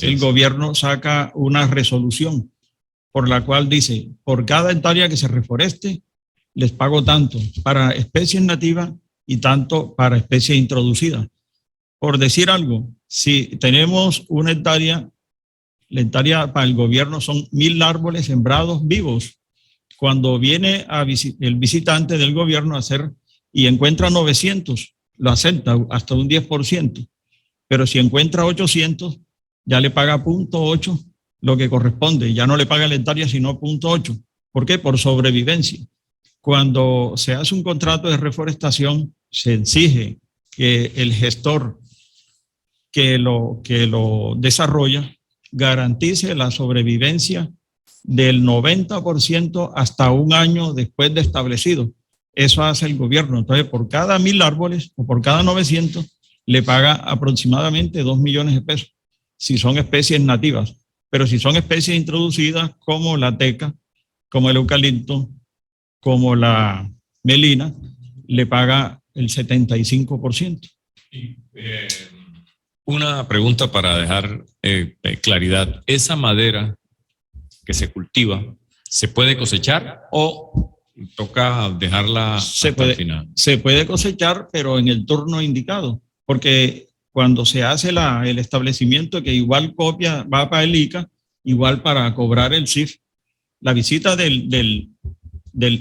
el gobierno saca una resolución por la cual dice, por cada hectárea que se reforeste, les pago tanto para especies nativas y tanto para especies introducidas. Por decir algo, si tenemos una hectárea, la hectárea para el gobierno son 1,000 árboles sembrados vivos. Cuando viene el visitante del gobierno a hacer y encuentra 900, lo acepta hasta un 10%. Pero si encuentra 800, ya le paga 0.8 lo que corresponde. Ya no le paga la hectárea, sino 0.8. ¿Por qué? Por sobrevivencia. Cuando se hace un contrato de reforestación, se exige que el gestor que lo desarrolla garantice la sobrevivencia del 90% hasta un año después de establecido. Eso hace el gobierno. Entonces, por cada 1,000 árboles o por cada 900, le paga aproximadamente 2 millones de pesos, si son especies nativas. Pero si son especies introducidas como la teca, como el eucalipto, como la melina, le paga el 75%. Una pregunta para dejar claridad. ¿Esa madera que se cultiva se puede cosechar o toca dejarla hasta el final? Se puede cosechar, pero en el turno indicado, porque cuando se hace el establecimiento, que igual copia va para el ICA, igual para cobrar el CIF, La visita del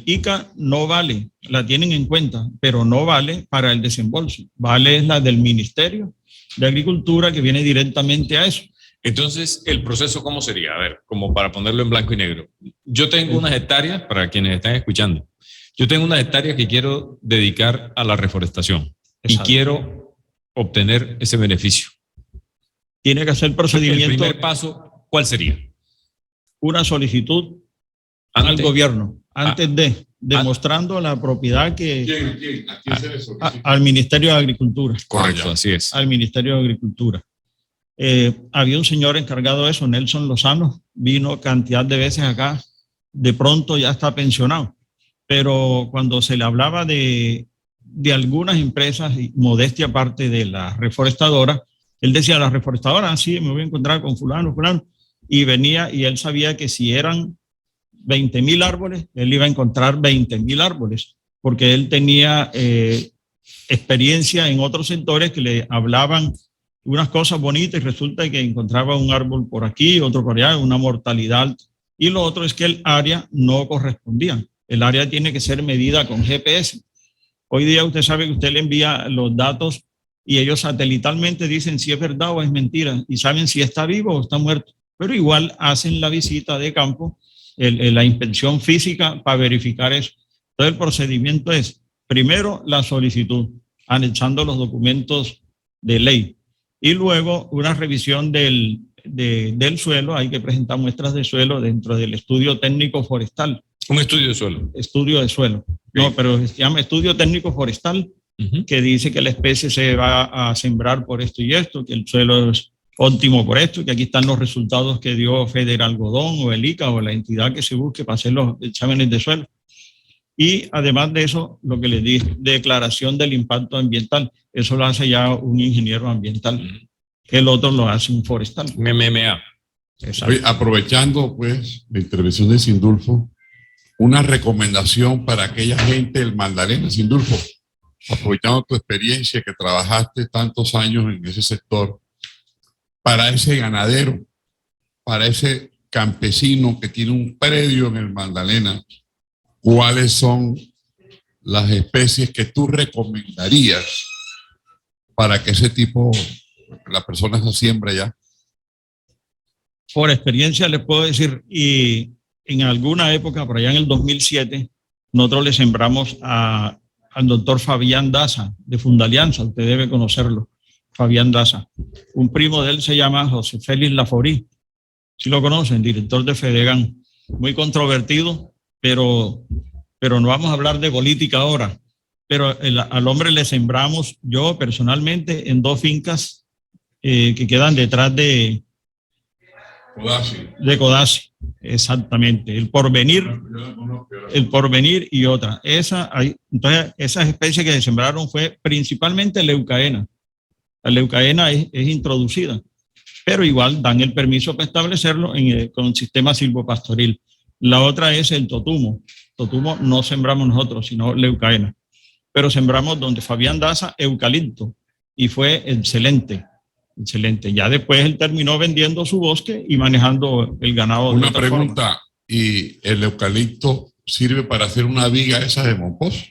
ICA no vale, la tienen en cuenta, pero no vale para el desembolso. Vale la del Ministerio de Agricultura, que viene directamente a eso. Entonces, ¿el proceso cómo sería? A ver, como para ponerlo en blanco y negro. Yo tengo unas hectáreas, para quienes están escuchando, yo tengo unas hectáreas que quiero dedicar a la reforestación. Exacto. Y quiero obtener ese beneficio. Tiene que hacer procedimiento. El primer paso, ¿cuál sería? Una solicitud al gobierno, antes demostrando la propiedad que... ¿A quién se le solicita? Al Ministerio de Agricultura. Correcto, así es. Al Ministerio de Agricultura. Había un señor encargado de eso, Nelson Lozano, vino cantidad de veces acá, de pronto ya está pensionado, pero cuando se le hablaba de algunas empresas, y modestia aparte de la reforestadora, él decía, la reforestadora, sí, me voy a encontrar con fulano, y venía y él sabía que si eran 20,000 árboles, él iba a encontrar 20,000 árboles, porque él tenía experiencia en otros sectores que le hablaban unas cosas bonitas y resulta que encontraba un árbol por aquí, otro por allá, una mortalidad alta. Y lo otro es que el área no correspondía. El área tiene que ser medida con GPS. Hoy día usted sabe que usted le envía los datos y ellos satelitalmente dicen si es verdad o es mentira y saben si está vivo o está muerto. Pero igual hacen la visita de campo, la inspección física para verificar eso. Entonces el procedimiento es, primero, la solicitud, anexando los documentos de ley. Y luego una revisión del suelo, hay que presentar muestras de suelo dentro del estudio técnico forestal. Un estudio de suelo. Estudio de suelo. No, pero se llama estudio técnico forestal, que dice que la especie se va a sembrar por esto y esto, que el suelo es óptimo por esto, que aquí están los resultados que dio Federal Algodón o el ICA o la entidad que se busque para hacer los exámenes de suelo. Y además de eso, lo que les dije, declaración del impacto ambiental, eso lo hace ya un ingeniero ambiental, el otro lo hace un forestal. MMA. Oye, aprovechando pues la intervención de Sindulfo, una recomendación para aquella gente del Magdalena, Sindulfo, aprovechando tu experiencia que trabajaste tantos años en ese sector, para ese ganadero, para ese campesino que tiene un predio en el Magdalena, ¿cuáles son las especies que tú recomendarías para que ese tipo, la persona se siembra ya? Por experiencia les puedo decir, y en alguna época, por allá en el 2007, nosotros le sembramos al doctor Fabián Daza, de Fundalianza, usted debe conocerlo, Fabián Daza. Un primo de él se llama José Félix Laforí, si lo conocen, director de Fedegan, muy controvertido, pero no vamos a hablar de política ahora. Pero al hombre le sembramos, yo personalmente, en 2 fincas que quedan detrás de Codazzi, exactamente. El Porvenir y otra. Entonces, esas especies que se sembraron fue principalmente leucaena. La leucaena es introducida, pero igual dan el permiso para establecerlo con el sistema silvopastoril. La otra es el totumo. Totumo no sembramos nosotros, sino leucaena. Pero sembramos donde Fabián Daza eucalipto y fue excelente, excelente. Ya después él terminó vendiendo su bosque y manejando el ganado. Una pregunta, ¿y el eucalipto sirve para hacer una viga esa de Monpós?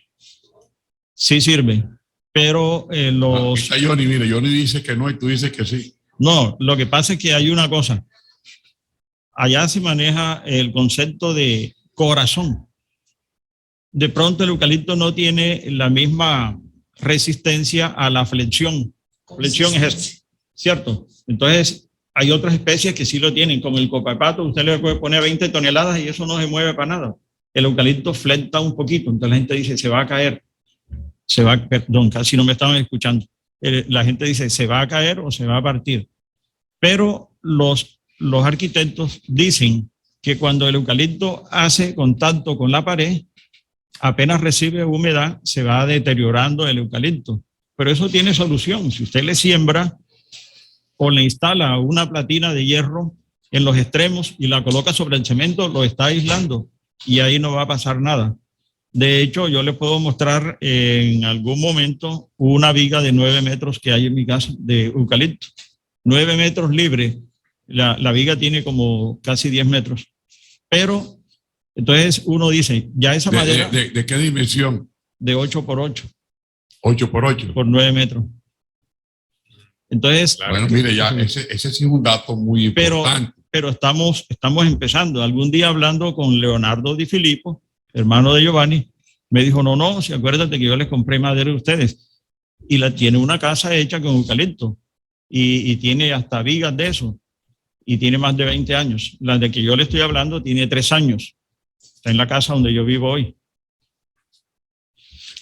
Sí sirve, pero los... Está Johnny, mire, Johnny dice que no y tú dices que sí. No, lo que pasa es que hay una cosa. Allá se maneja el concepto de corazón. De pronto el eucalipto no tiene la misma resistencia a la flexión. Flexión es esto, ¿cierto? Entonces, hay otras especies que sí lo tienen, como el copapato, usted le puede poner 20 toneladas y eso no se mueve para nada. El eucalipto flecta un poquito, entonces la gente dice, se va a caer. Perdón, casi no me estaban escuchando. La gente dice, se va a caer o se va a partir. Pero los arquitectos dicen que cuando el eucalipto hace contacto con la pared, apenas recibe humedad, se va deteriorando el eucalipto. Pero eso tiene solución. Si usted le siembra o le instala una platina de hierro en los extremos y la coloca sobre el cemento, lo está aislando y ahí no va a pasar nada. De hecho, yo le puedo mostrar en algún momento una viga de 9 metros que hay en mi casa de eucalipto. 9 metros libre. La viga tiene como casi 10 metros. Pero Entonces uno dice, ya esa madera ¿De qué dimensión? de 8x8, 8x8. por 9 metros. Entonces, Bueno, mire, ya ese sí es un dato muy importante. Pero estamos empezando. Algún día hablando con Leonardo Di Filippo, hermano de Giovanni, me dijo, no, si acuérdate que yo les compré madera a ustedes. Y tiene una casa hecha con eucalipto. Y tiene hasta vigas de eso. Y tiene más de 20 años. La de que yo le estoy hablando tiene 3 años. Está en la casa donde yo vivo hoy.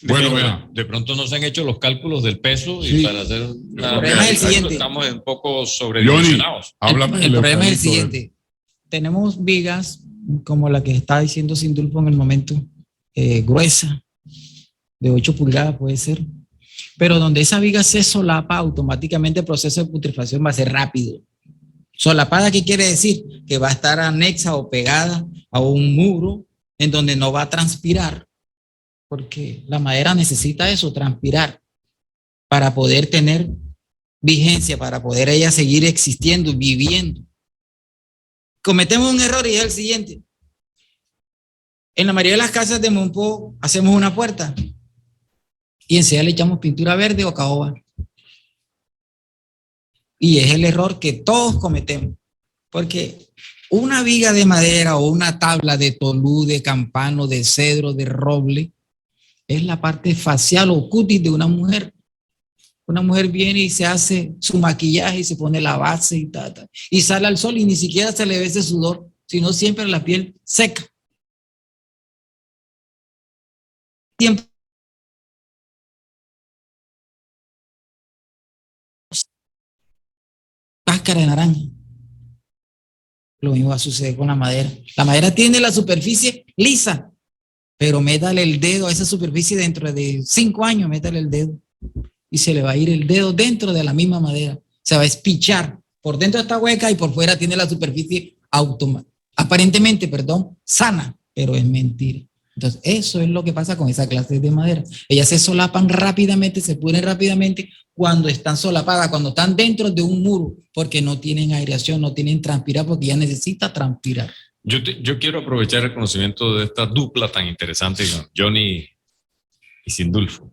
Bueno, vea. De pronto no se han hecho los cálculos del peso Sí. y para hacer una... El problema es el siguiente. Estamos un poco sobredimensionados. Háblame El del problema es el eucalipto. siguiente. Tenemos vigas como la que está diciendo Sindulfo en el momento, gruesa, de 8 pulgadas puede ser, pero donde esa viga se solapa, automáticamente el proceso de putrefacción va a ser rápido. Solapada, ¿qué quiere decir? Que va a estar anexa o pegada a un muro en donde no va a transpirar, porque la madera necesita eso, transpirar, para poder tener vigencia, para poder ella seguir existiendo, viviendo. Cometemos un error y es el siguiente. En la mayoría de las casas de Monpó hacemos una puerta y enseguida le echamos pintura verde o caoba. Y es el error que todos cometemos, porque una viga de madera o una tabla de tolú, de campano, de cedro, de roble, es la parte facial o cutis de una mujer. Una mujer viene y se hace su maquillaje y se pone la base y tal, y sale al sol y ni siquiera se le ve ese sudor, sino siempre la piel seca. Tiempo. Cáscara de naranja. Lo mismo va a suceder con la madera. La madera tiene la superficie lisa, pero métale el dedo a esa superficie dentro de 5 años, métale el dedo. Y se le va a ir el dedo dentro de la misma madera. Se va a espichar. Por dentro está hueca y por fuera tiene la superficie aparentemente, sana, pero es mentira. Entonces, eso es lo que pasa con esa clase de madera. Ellas se solapan rápidamente, se pudren rápidamente cuando están solapadas, cuando están dentro de un muro, porque no tienen aireación, no tienen transpirar, porque ya necesita transpirar. Yo quiero aprovechar el conocimiento de esta dupla tan interesante, Johnny y Sindulfo.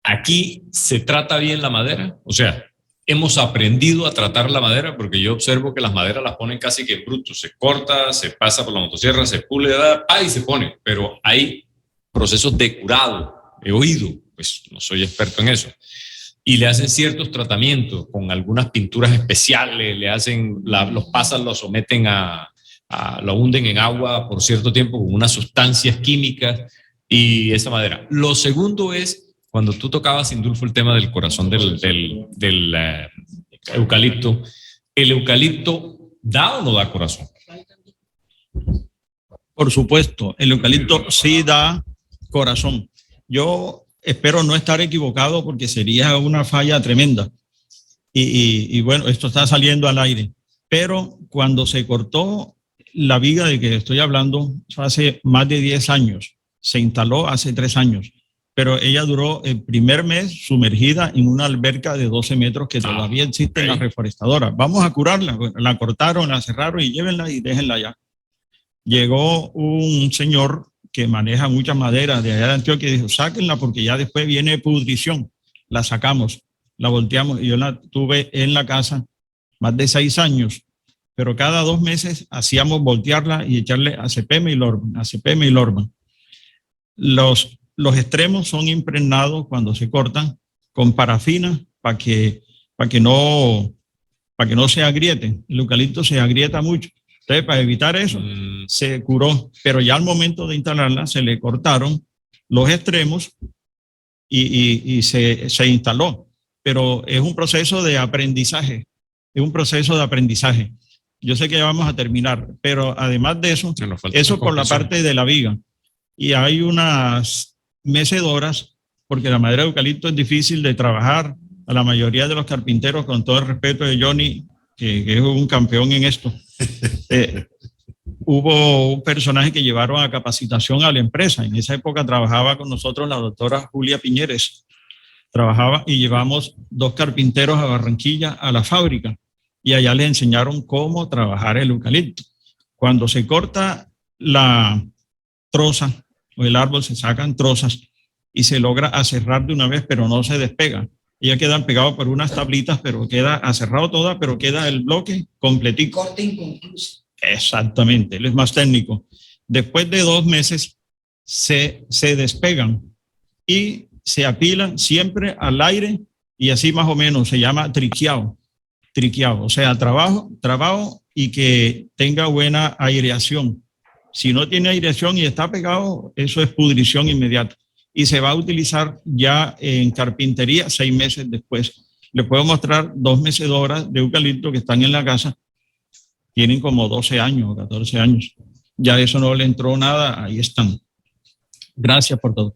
Aquí se trata bien la madera, o sea, hemos aprendido a tratar la madera, porque yo observo que las maderas las ponen casi que en bruto, se corta, se pasa por la motosierra, se pule, y se pone, pero hay procesos de curado, he oído, pues no soy experto en eso, y le hacen ciertos tratamientos con algunas pinturas especiales, le hacen, los pasan, los someten lo hunden en agua por cierto tiempo con unas sustancias químicas y esa madera. Lo segundo es, cuando tú tocabas, Sindulfo, el tema del corazón del eucalipto, ¿el eucalipto da o no da corazón? Por supuesto, el eucalipto sí da corazón. Yo espero no estar equivocado porque sería una falla tremenda. Y bueno, esto está saliendo al aire. Pero cuando se cortó la viga de que estoy hablando, hace más de 10 años, se instaló hace 3 años. Pero ella duró el primer mes sumergida en una alberca de 12 metros que todavía existe en la reforestadora. Vamos a curarla. La cortaron, la cerraron y llévenla y déjenla allá. Llegó un señor que maneja muchas maderas de allá de Antioquia y dijo, sáquenla porque ya después viene pudrición. La sacamos, la volteamos y yo la tuve en la casa más de 6 años. Pero cada 2 meses hacíamos voltearla y echarle ACPM y Lorban, ACPM y Lorban. Los extremos son impregnados cuando se cortan con parafina para que no se agrieten. El eucalipto se agrieta mucho. Entonces, para evitar eso, se curó. Pero ya al momento de instalarla, se le cortaron los extremos y se instaló. Pero es un proceso de aprendizaje. Es un proceso de aprendizaje. Yo sé que ya vamos a terminar, pero además de eso, eso por la parte de la viga. Y hay unas mecedoras, porque la madera de eucalipto es difícil de trabajar. A la mayoría de los carpinteros, con todo el respeto de Johnny, que es un campeón en esto, hubo un personaje que llevaron a capacitación a la empresa. En esa época trabajaba con nosotros la doctora Julia Piñeres. Trabajaba y llevamos 2 carpinteros a Barranquilla, a la fábrica, y allá les enseñaron cómo trabajar el eucalipto. Cuando se corta la troza o el árbol, se sacan trozas y se logra aserrar de una vez, pero no se despega. Ellas quedan pegadas por unas tablitas, pero queda aserrado toda, pero queda el bloque completico. Corte inconcluso. Exactamente, él es más técnico. Después de 2 meses se despegan y se apilan siempre al aire y así más o menos se llama triqueado, o sea, trabajo y que tenga buena aireación. Si no tiene aireación y está pegado, eso es pudrición inmediata y se va a utilizar ya en carpintería 6 meses después. Les puedo mostrar 2 mecedoras de eucalipto que están en la casa, tienen como 12 años o 14 años. Ya eso no le entró nada, ahí están. Gracias por todo.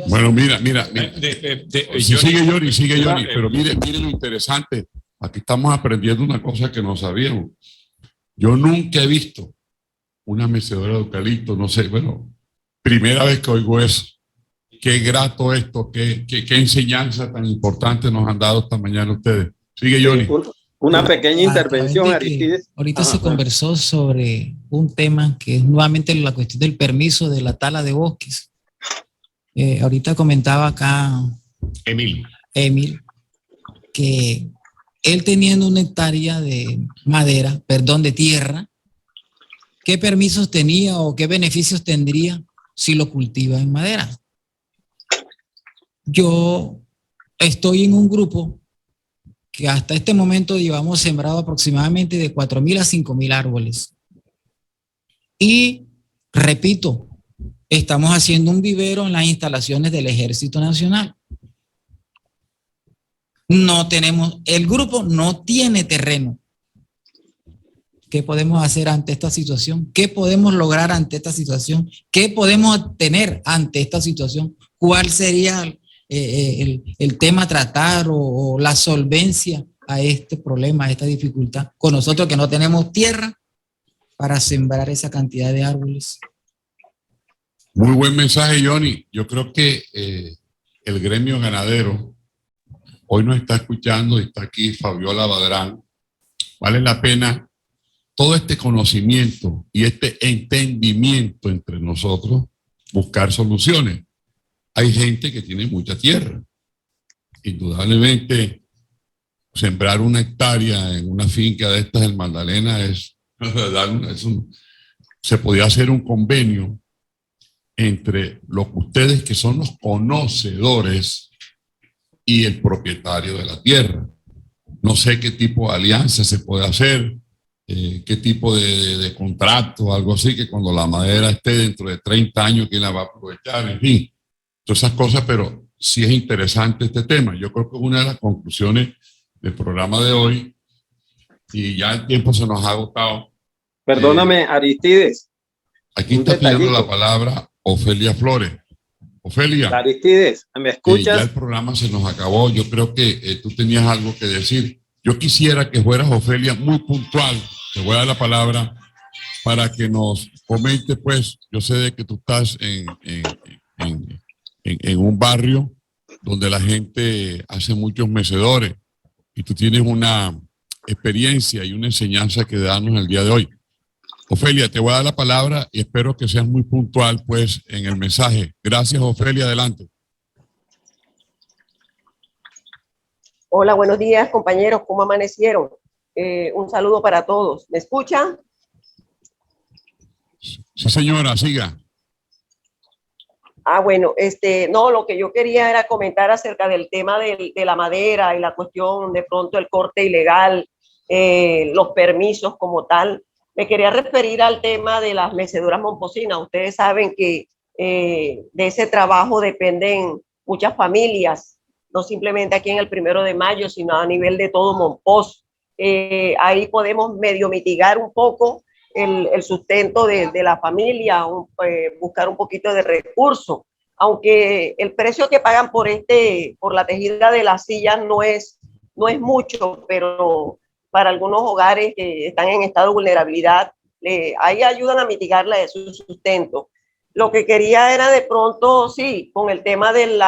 Bueno, mira. Johnny, Sigue Johnny, pero mire lo interesante. Aquí estamos aprendiendo una cosa que no sabíamos. Yo nunca he visto una mecedora de eucalipto, no sé, bueno, primera vez que oigo eso. Qué grato esto, qué enseñanza tan importante nos han dado esta mañana ustedes. Sigue Johnny. Una pequeña intervención, A través de que Aristides. ahorita se conversó sobre un tema que es nuevamente la cuestión del permiso de la tala de bosques. Ahorita comentaba acá Emil que él teniendo 1 hectárea de madera, de tierra, ¿qué permisos tenía o qué beneficios tendría si lo cultiva en madera? Yo estoy en un grupo que hasta este momento llevamos sembrado aproximadamente de 4.000 a 5.000 árboles. Y repito, estamos haciendo un vivero en las instalaciones del Ejército Nacional. El grupo no tiene terreno. ¿Qué podemos hacer ante esta situación? ¿Qué podemos lograr ante esta situación? ¿Qué podemos obtener ante esta situación? ¿Cuál sería el tema a tratar o la solvencia a este problema, a esta dificultad? Con nosotros que no tenemos tierra para sembrar esa cantidad de árboles. Muy buen mensaje, Johnny. Yo creo que el gremio ganadero hoy nos está escuchando y está aquí Fabiola Badrán. Vale la pena todo este conocimiento y este entendimiento entre nosotros, buscar soluciones. Hay gente que tiene mucha tierra. Indudablemente, sembrar 1 hectárea en una finca de estas en Magdalena se podía hacer un convenio entre los ustedes que son los conocedores y el propietario de la tierra. No sé qué tipo de alianza se puede hacer, qué tipo de contrato, algo así, que cuando la madera esté dentro de 30 años, ¿quién la va a aprovechar? En fin, todas esas cosas, pero sí es interesante este tema. Yo creo que es una de las conclusiones del programa de hoy, y ya el tiempo se nos ha agotado. Perdóname, Aristides. Aquí está pidiendo la palabra Ofelia Flores. Ofelia. Aristides, ¿me escuchas? Ya el programa se nos acabó. Yo creo que tú tenías algo que decir. Yo quisiera que fueras, Ofelia, muy puntual. Te voy a dar la palabra para que nos comente, pues, yo sé de que tú estás en un barrio donde la gente hace muchos mecedores y tú tienes una experiencia y una enseñanza que darnos el día de hoy. Ofelia, te voy a dar la palabra y espero que seas muy puntual, pues, en el mensaje. Gracias, Ofelia, adelante. Hola, buenos días, compañeros, ¿cómo amanecieron? Un saludo para todos. ¿Me escuchan? Sí, señora, siga. Bueno, no, lo que yo quería era comentar acerca del tema de la madera y la cuestión de pronto el corte ilegal, los permisos como tal. Me quería referir al tema de las mecedoras momposinas. Ustedes saben que de ese trabajo dependen muchas familias, no simplemente aquí en el 1 de mayo, sino a nivel de todo Mompox. Ahí podemos medio mitigar un poco el sustento de la familia, buscar un poquito de recursos, aunque el precio que pagan por la tejida de las sillas no es mucho, pero para algunos hogares que están en estado de vulnerabilidad, ahí ayudan a mitigar su sustento. Lo que quería era de pronto, sí, con el tema del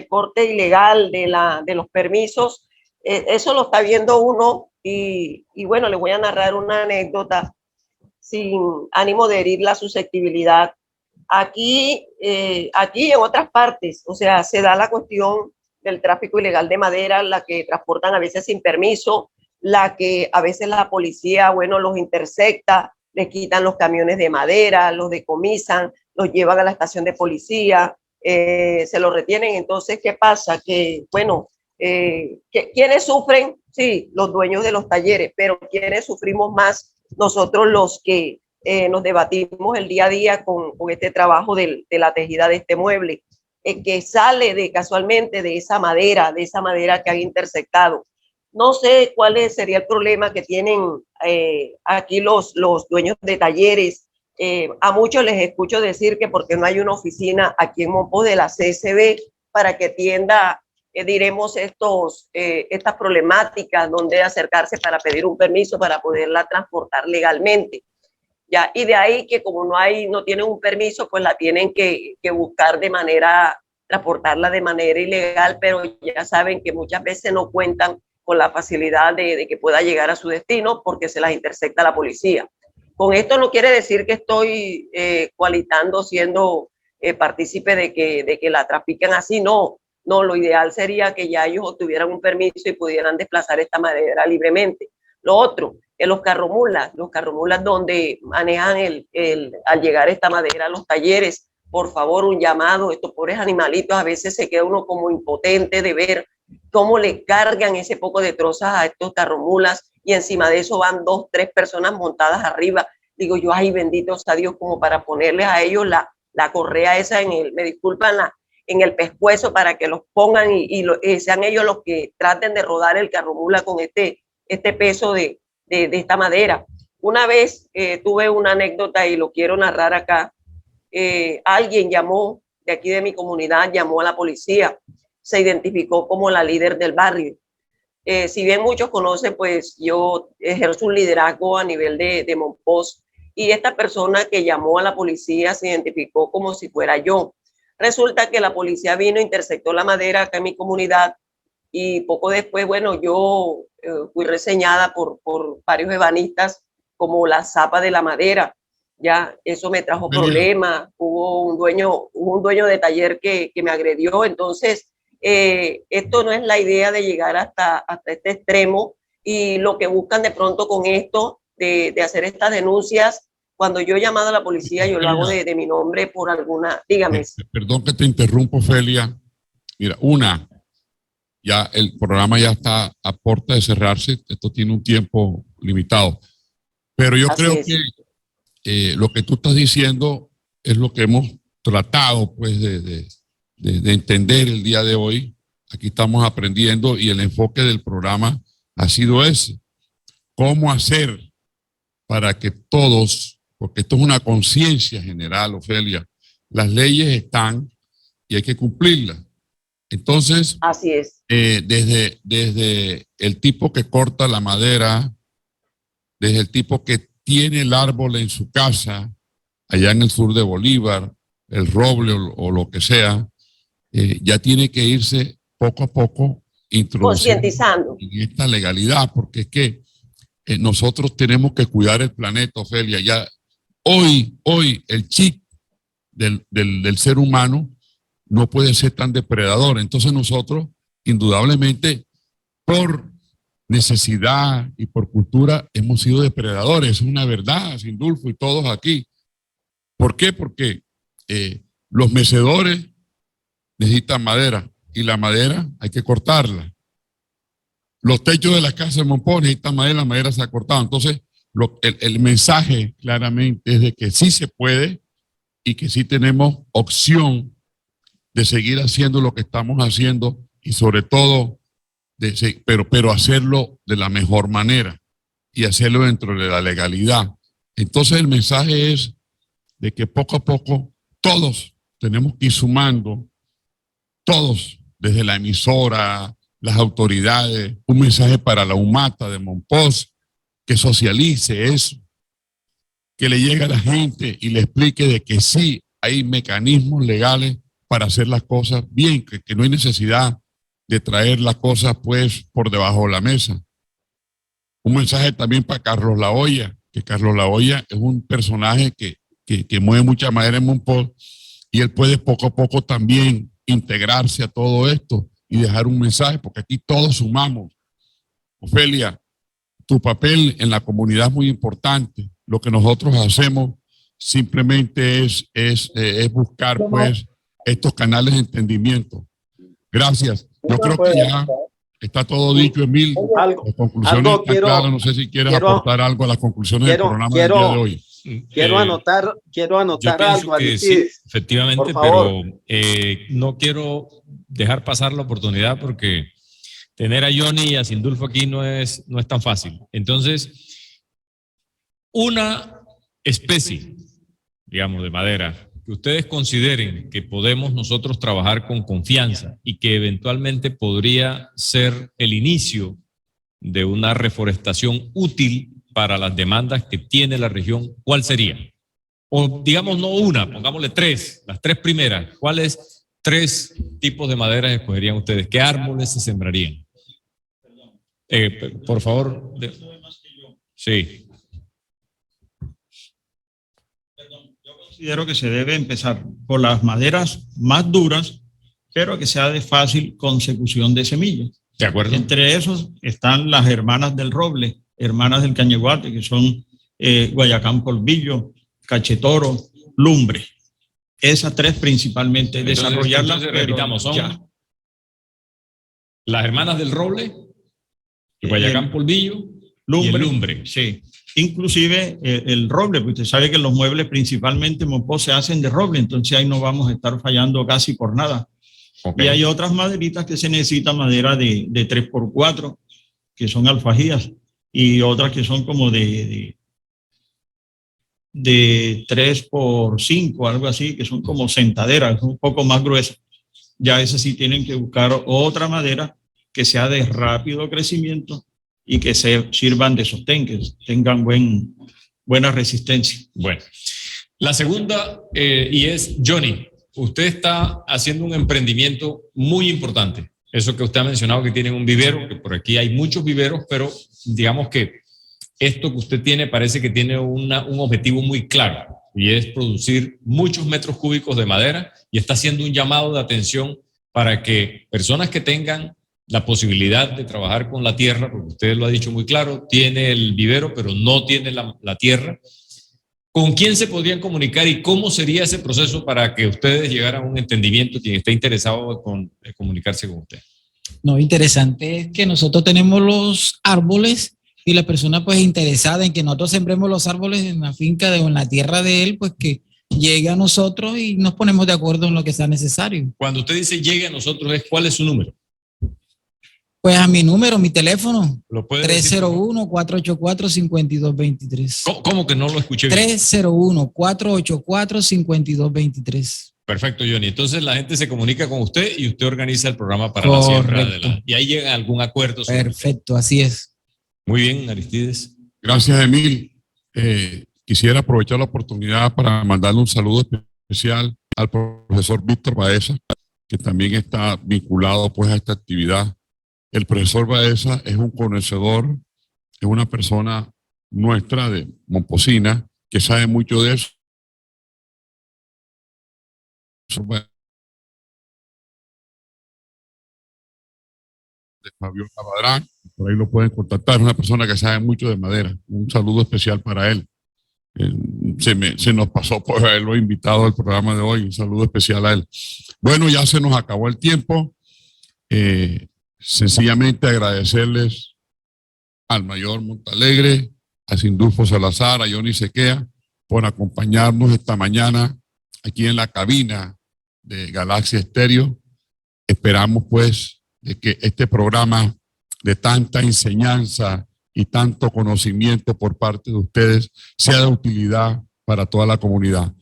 corte ilegal, de los permisos, eso lo está viendo uno y bueno, les voy a narrar una anécdota. sin ánimo de herir la susceptibilidad. Aquí y en otras partes, o sea, se da la cuestión del tráfico ilegal de madera, la que transportan a veces sin permiso, la que a veces la policía, bueno, los intercepta, les quitan los camiones de madera, los decomisan, los llevan a la estación de policía, se los retienen. Entonces, ¿qué pasa? Que, bueno, ¿quiénes sufren? Sí, los dueños de los talleres, pero ¿quiénes sufrimos más? Nosotros los que nos debatimos el día a día con este trabajo de la tejida de este mueble, que sale casualmente de esa madera que han interceptado. No sé cuál sería el problema que tienen aquí los dueños de talleres. A muchos les escucho decir que porque no hay una oficina aquí en Monpós de la CSB para que atienda, diremos, estas problemáticas, donde acercarse para pedir un permiso para poderla transportar legalmente. Ya, y de ahí que como no tienen un permiso, pues la tienen que buscar transportarla de manera ilegal, pero ya saben que muchas veces no cuentan con la facilidad de que pueda llegar a su destino porque se las intercepta la policía. Con esto no quiere decir que estoy coalitando, siendo partícipe de que la trafiquen así, no, lo ideal sería que ya ellos obtuvieran un permiso y pudieran desplazar esta madera libremente. Lo otro, los carromulas donde manejan al llegar esta madera a los talleres, por favor, un llamado, estos pobres animalitos, a veces se queda uno como impotente de ver cómo le cargan ese poco de trozas a estos carromulas y encima de eso van 2, 3 personas montadas arriba. Digo yo, ay, bendito sea Dios, como para ponerles a ellos la correa esa me disculpan, en el pescuezo para que los pongan y sean ellos los que traten de rodar el carromula con este peso de esta madera. Una vez tuve una anécdota y lo quiero narrar acá. Alguien llamó de aquí de mi comunidad, llamó a la policía, se identificó como la líder del barrio. Si bien muchos conocen, pues yo ejerzo un liderazgo a nivel de Monpós, y esta persona que llamó a la policía se identificó como si fuera yo. Resulta que la policía vino, interceptó la madera acá en mi comunidad y poco después, bueno, yo fui reseñada por varios ebanistas como la zapa de la madera. Ya eso me trajo problemas. Hubo un dueño de taller que me agredió. Entonces, esto no es la idea de llegar hasta este extremo, y lo que buscan de pronto con esto de hacer estas denuncias, cuando yo he llamado a la policía, yo lo hago de mi nombre por alguna, dígame. Perdón que te interrumpo, Felia. Mira, ya el programa ya está a puerta de cerrarse, esto tiene un tiempo limitado, pero yo creo que lo que tú estás diciendo es lo que hemos tratado pues de entender el día de hoy. Aquí estamos aprendiendo y el enfoque del programa ha sido ese: cómo hacer para que todos, porque esto es una conciencia general, Ofelia, las leyes están y hay que cumplirlas. Entonces, así es. Desde el tipo que corta la madera, desde el tipo que tiene el árbol en su casa, allá en el sur de Bolívar, el roble o lo que sea, ya tiene que irse poco a poco concientizando en esta legalidad, porque es que nosotros tenemos que cuidar el planeta, Ofelia. Ya hoy el chip del ser humano no puede ser tan depredador. Entonces nosotros, indudablemente, por necesidad y por cultura, hemos sido depredadores. Es una verdad, Sindulfo y todos aquí. ¿Por qué? Porque los mecedores necesitan madera y la madera hay que cortarla. Los techos de las casas de Monpós necesitan madera, la madera se ha cortado. Entonces, el mensaje claramente es de que sí se puede y que sí tenemos opción de seguir haciendo lo que estamos haciendo y sobre todo, pero hacerlo de la mejor manera y hacerlo dentro de la legalidad. Entonces el mensaje es de que poco a poco todos tenemos que ir sumando, todos, desde la emisora, las autoridades, un mensaje para la UMATA de Monpós, que socialice eso, que le llegue a la gente y le explique de que sí hay mecanismos legales para hacer las cosas bien, que no hay necesidad de traer las cosas pues por debajo de la mesa. Un mensaje también para Carlos La Hoya, que Carlos Lahoya es un personaje que mueve mucha madera en Monpós, y él puede poco a poco también integrarse a todo esto y dejar un mensaje, porque aquí todos sumamos. Ofelia, tu papel en la comunidad es muy importante. Lo que nosotros hacemos simplemente es buscar pues estos canales de entendimiento. Gracias. Yo creo que ya está todo dicho, Emil. Las conclusiones están claras. No sé si quieres aportar algo a las conclusiones del programa del día de hoy. Quiero anotar algo, sí, efectivamente, pero no quiero dejar pasar la oportunidad porque tener a Johnny y a Sindulfo aquí no es tan fácil. Entonces, una especie, digamos, de madera que ustedes consideren que podemos nosotros trabajar con confianza y que eventualmente podría ser el inicio de una reforestación útil para las demandas que tiene la región, ¿cuál sería? O digamos no una, pongámosle tres, las tres primeras. ¿Cuáles tres tipos de maderas escogerían ustedes? ¿Qué árboles se sembrarían? Por favor. Sí. Yo considero que se debe empezar por las maderas más duras, pero que sea de fácil consecución de semillas. De acuerdo. Entre esos están las hermanas del roble, hermanas del cañeguate, que son Guayacán polvillo, cachetoro, lumbre. Esas tres principalmente, desarrollarlas. Entonces repitamos, son ya las hermanas del roble, el Guayacán polvillo, lumbre, y el lumbre. Sí, inclusive el roble, porque usted sabe que los muebles principalmente en Monpós se hacen de roble, entonces ahí no vamos a estar fallando casi por nada. Okay. Y hay otras maderitas que se necesita madera de 3x4, que son alfajías, y otras que son como de 3x5, algo así, que son como sentaderas, un poco más gruesas. Ya esas sí tienen que buscar otra madera que sea de rápido crecimiento y que se sirvan de sostén, que tengan buena resistencia. Bueno, la segunda, y es Johnny, usted está haciendo un emprendimiento muy importante. Eso que usted ha mencionado, que tienen un vivero, que por aquí hay muchos viveros, pero digamos que esto que usted tiene parece que tiene un objetivo muy claro, y es producir muchos metros cúbicos de madera, y está haciendo un llamado de atención para que personas que tengan la posibilidad de trabajar con la tierra, porque usted lo ha dicho muy claro, tiene el vivero, pero no tiene la tierra. ¿Con quién se podrían comunicar y cómo sería ese proceso para que ustedes llegaran a un entendimiento, quien esté interesado en comunicarse con usted? No, interesante es que nosotros tenemos los árboles y la persona pues interesada en que nosotros sembremos los árboles en la finca o en la tierra de él, pues que llegue a nosotros y nos ponemos de acuerdo en lo que sea necesario. Cuando usted dice llegue a nosotros, ¿cuál es su número? Pues a mi número, mi teléfono, ¿lo puede 301-484-5223. ¿Cómo que no lo escuché bien? 301-484-5223. Perfecto, Johnny. Entonces la gente se comunica con usted y usted organiza el programa para la siembra y ahí llega algún acuerdo. Perfecto, así es. Muy bien, Aristides. Gracias, Emil. Quisiera aprovechar la oportunidad para mandarle un saludo especial al profesor Víctor Baeza, que también está vinculado pues a esta actividad. El profesor Baeza es un conocedor, es una persona nuestra de Momposina que sabe mucho de eso. De Fabiola Badrán, por ahí lo pueden contactar, es una persona que sabe mucho de madera. Un saludo especial para él. Se nos pasó por haberlo invitado al programa de hoy, un saludo especial a él. Bueno, ya se nos acabó el tiempo. Sencillamente agradecerles al mayor Montalegre, a Sindulfo Salazar, a Johnny Sequea, por acompañarnos esta mañana aquí en la cabina de Galaxia Estéreo. Esperamos pues de que este programa de tanta enseñanza y tanto conocimiento por parte de ustedes sea de utilidad para toda la comunidad.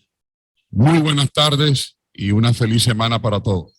Muy buenas tardes y una feliz semana para todos.